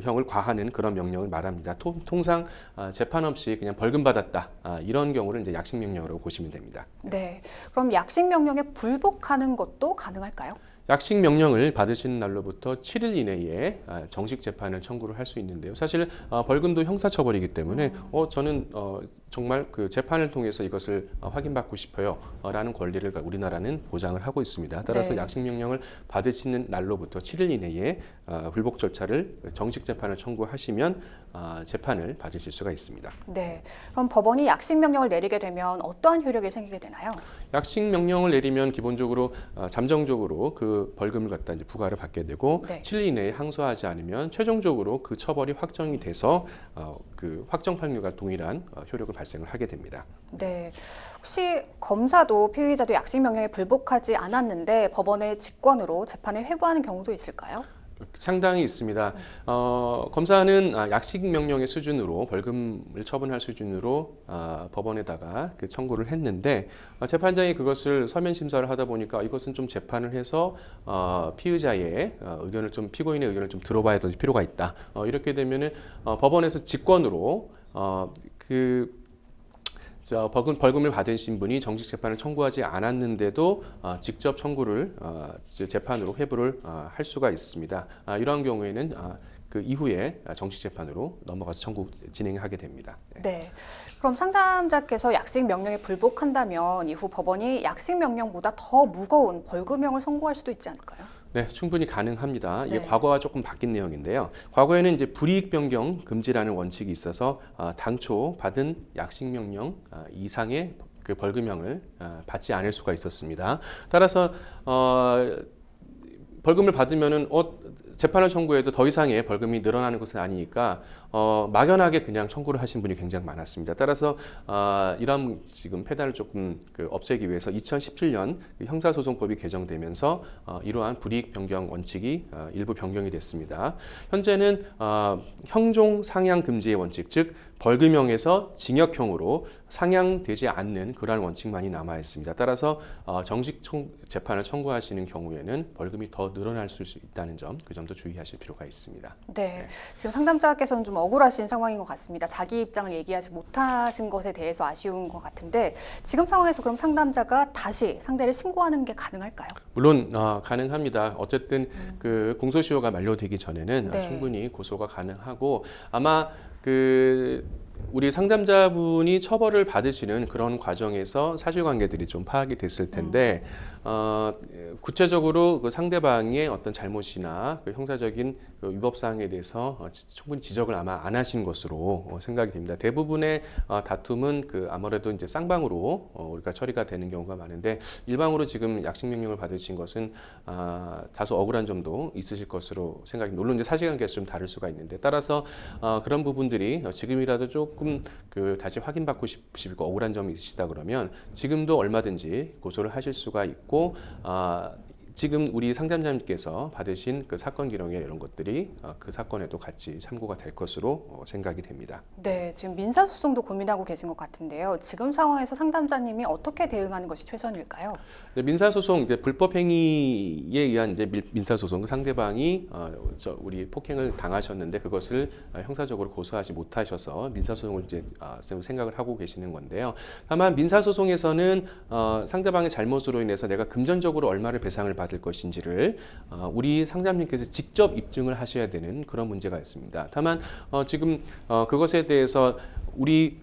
형을 과하는 그런 명령을 말합니다. 통상 재판 없이 그냥 벌금 받았다 이런 경우를 이제 약식 명령으로 보시면 됩니다. 네. 그럼 약식 명령에 불복하는 것도 가능할까요? 약식 명령을 받으시는 날로부터 7일 이내에 정식 재판을 청구를 할 수 있는데요. 사실 벌금도 형사처벌이기 때문에 저는 정말 그 재판을 통해서 이것을 확인받고 싶어요 라는 권리를 우리나라는 보장을 하고 있습니다. 따라서 네. 약식 명령을 받으시는 날로부터 7일 이내에 불복 절차를 정식 재판을 청구하시면 재판을 받으실 수가 있습니다. 네. 그럼 법원이 약식 명령을 내리게 되면 어떠한 효력이 생기게 되나요? 약식 명령을 내리면 기본적으로 잠정적으로 그 벌금을 갖다 이제 부과를 받게 되고 네. 7일 이내에 항소하지 않으면 최종적으로 그 처벌이 확정이 돼서 그 확정 판결과 동일한 효력을 발생을 하게 됩니다. 네. 혹시 검사도 피의자도 약식 명령에 불복하지 않았는데 법원의 직권으로 재판에 회부하는 경우도 있을까요? 상당히 있습니다. 검사는 약식 명령의 수준으로 벌금을 처분할 수준으로 법원에다가 그 청구를 했는데 재판장이 그것을 서면 심사를 하다 보니까 이것은 좀 재판을 해서 피의자의 의견을 좀 피고인의 의견을 좀 들어봐야 될 필요가 있다. 이렇게 되면은 법원에서 직권으로 벌금을 받으신 분이 정식 재판을 청구하지 않았는데도 직접 청구를 재판으로 회부를 할 수가 있습니다. 이러한 경우에는 그 이후에 정식 재판으로 넘어가서 청구 진행하게 됩니다. 네. 그럼 상담자께서 약식 명령에 불복한다면 이후 법원이 약식 명령보다 더 무거운 벌금형을 선고할 수도 있지 않을까요? 네, 충분히 가능합니다. 이게 네. 과거와 조금 바뀐 내용인데요. 과거에는 이제 불이익 변경 금지라는 원칙이 있어서 당초 받은 약식 명령 이상의 그 벌금형을 받지 않을 수가 있었습니다. 따라서 벌금을 받으면은 재판을 청구해도 더 이상의 벌금이 늘어나는 것은 아니니까 막연하게 그냥 청구를 하신 분이 굉장히 많았습니다. 따라서 이런 지금 폐단을 조금 없애기 위해서 2017년 형사소송법이 개정되면서 이러한 불이익 변경 원칙이 일부 변경이 됐습니다. 현재는 형종 상향 금지의 원칙, 즉 벌금형에서 징역형으로 상향되지 않는 그러한 원칙만이 남아 있습니다. 따라서 정식 재판을 청구하시는 경우에는 벌금이 더 늘어날 수 있다는 점, 그 점도 주의하실 필요가 있습니다. 네. 지금 상담자께서는 좀 억울하신 상황인 것 같습니다. 자기 입장을 얘기하지 못하신 것에 대해서 아쉬운 것 같은데 지금 상황에서 그럼 상담자가 다시 상대를 신고하는 게 가능할까요? 물론 가능합니다. 어쨌든 그 공소시효가 만료되기 전에는 네. 충분히 고소가 가능하고 아마 우리 상담자분이 처벌을 받으시는 그런 과정에서 사실관계들이 좀 파악이 됐을 텐데 구체적으로 그 상대방의 어떤 잘못이나 그 형사적인 그 위법 사항에 대해서 충분히 지적을 아마 안 하신 것으로 생각이 됩니다. 대부분의 다툼은 아무래도 이제 쌍방으로 우리가 처리가 되는 경우가 많은데 일방으로 지금 약식 명령을 받으신 것은 다소 억울한 점도 있으실 것으로 생각이. 물론 이제 사실관계에서 좀 다를 수가 있는데 따라서 그런 부분들이 지금이라도 조금 다시 확인받고 싶으시고 억울한 점이 있으시다 그러면 지금도 얼마든지 고소를 하실 수가 있고 지금 우리 상담자님께서 받으신 그 사건 기록에 이런 것들이 그 사건에도 같이 참고가 될 것으로 생각이 됩니다. 네, 지금 민사소송도 고민하고 계신 것 같은데요. 지금 상황에서 상담자님이 어떻게 대응하는 것이 최선일까요? 네, 민사소송 이제 불법 행위에 의한 이제 민사소송 상대방이 우리 폭행을 당하셨는데 그것을 형사적으로 고소하지 못하셔서 민사소송을 이제 생각을 하고 계시는 건데요. 다만 민사소송에서는 상대방의 잘못으로 인해서 내가 금전적으로 얼마를 배상을 받을 것인지를 우리 상담님께서 직접 입증을 하셔야 되는 그런 문제가 있습니다. 다만 지금 그것에 대해서 우리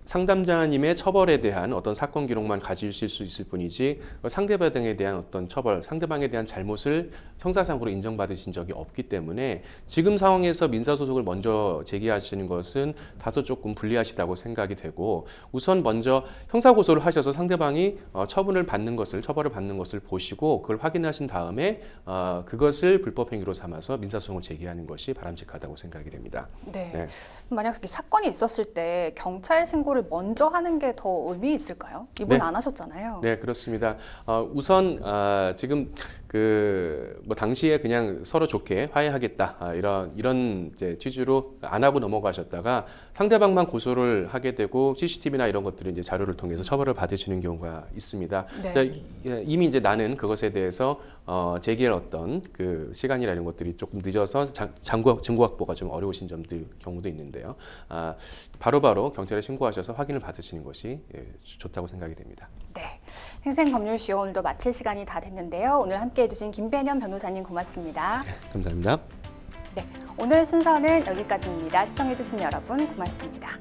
상담자님의 처벌에 대한 어떤 사건 기록만 가지실 수 있을 뿐이지 상대방에 대한 어떤 처벌, 상대방에 대한 잘못을 형사상으로 인정받으신 적이 없기 때문에 지금 상황에서 민사소송을 먼저 제기하시는 것은 다소 조금 불리하시다고 생각이 되고 우선 먼저 형사고소를 하셔서 상대방이 처벌을 받는 것을 보시고 그걸 확인하신 다음에 그것을 불법행위로 삼아서 민사소송을 제기하는 것이 바람직하다고 생각이 됩니다. 네. 네. 만약 이렇게 사건이 있었을 때 경찰 신고를 먼저 하는 게 더 의미 있을까요? 이분 네. 안 하셨잖아요. 네, 그렇습니다. 우선 지금 뭐 당시에 그냥 서로 좋게 화해하겠다 이런 이제 취지로 안 하고 넘어가셨다가 상대방만 고소를 하게 되고 CCTV나 이런 것들을 이제 자료를 통해서 처벌을 받으시는 경우가 있습니다. 네. 이미 이제 나는 그것에 대해서 제기할 어떤 그 시간이나 이런 것들이 조금 늦어서 증거 확보가 좀 어려우신 경우도 있는데요. 바로바로 경찰에 신고하셔서 확인을 받으시는 것이 좋다고 생각이 됩니다. 네. 생생법률쇼 오늘도 마칠 시간이 다 됐는데요. 오늘 함께해 주신 김배년 변호사님 고맙습니다. 감사합니다. 네. 오늘 순서는 여기까지입니다. 시청해 주신 여러분 고맙습니다.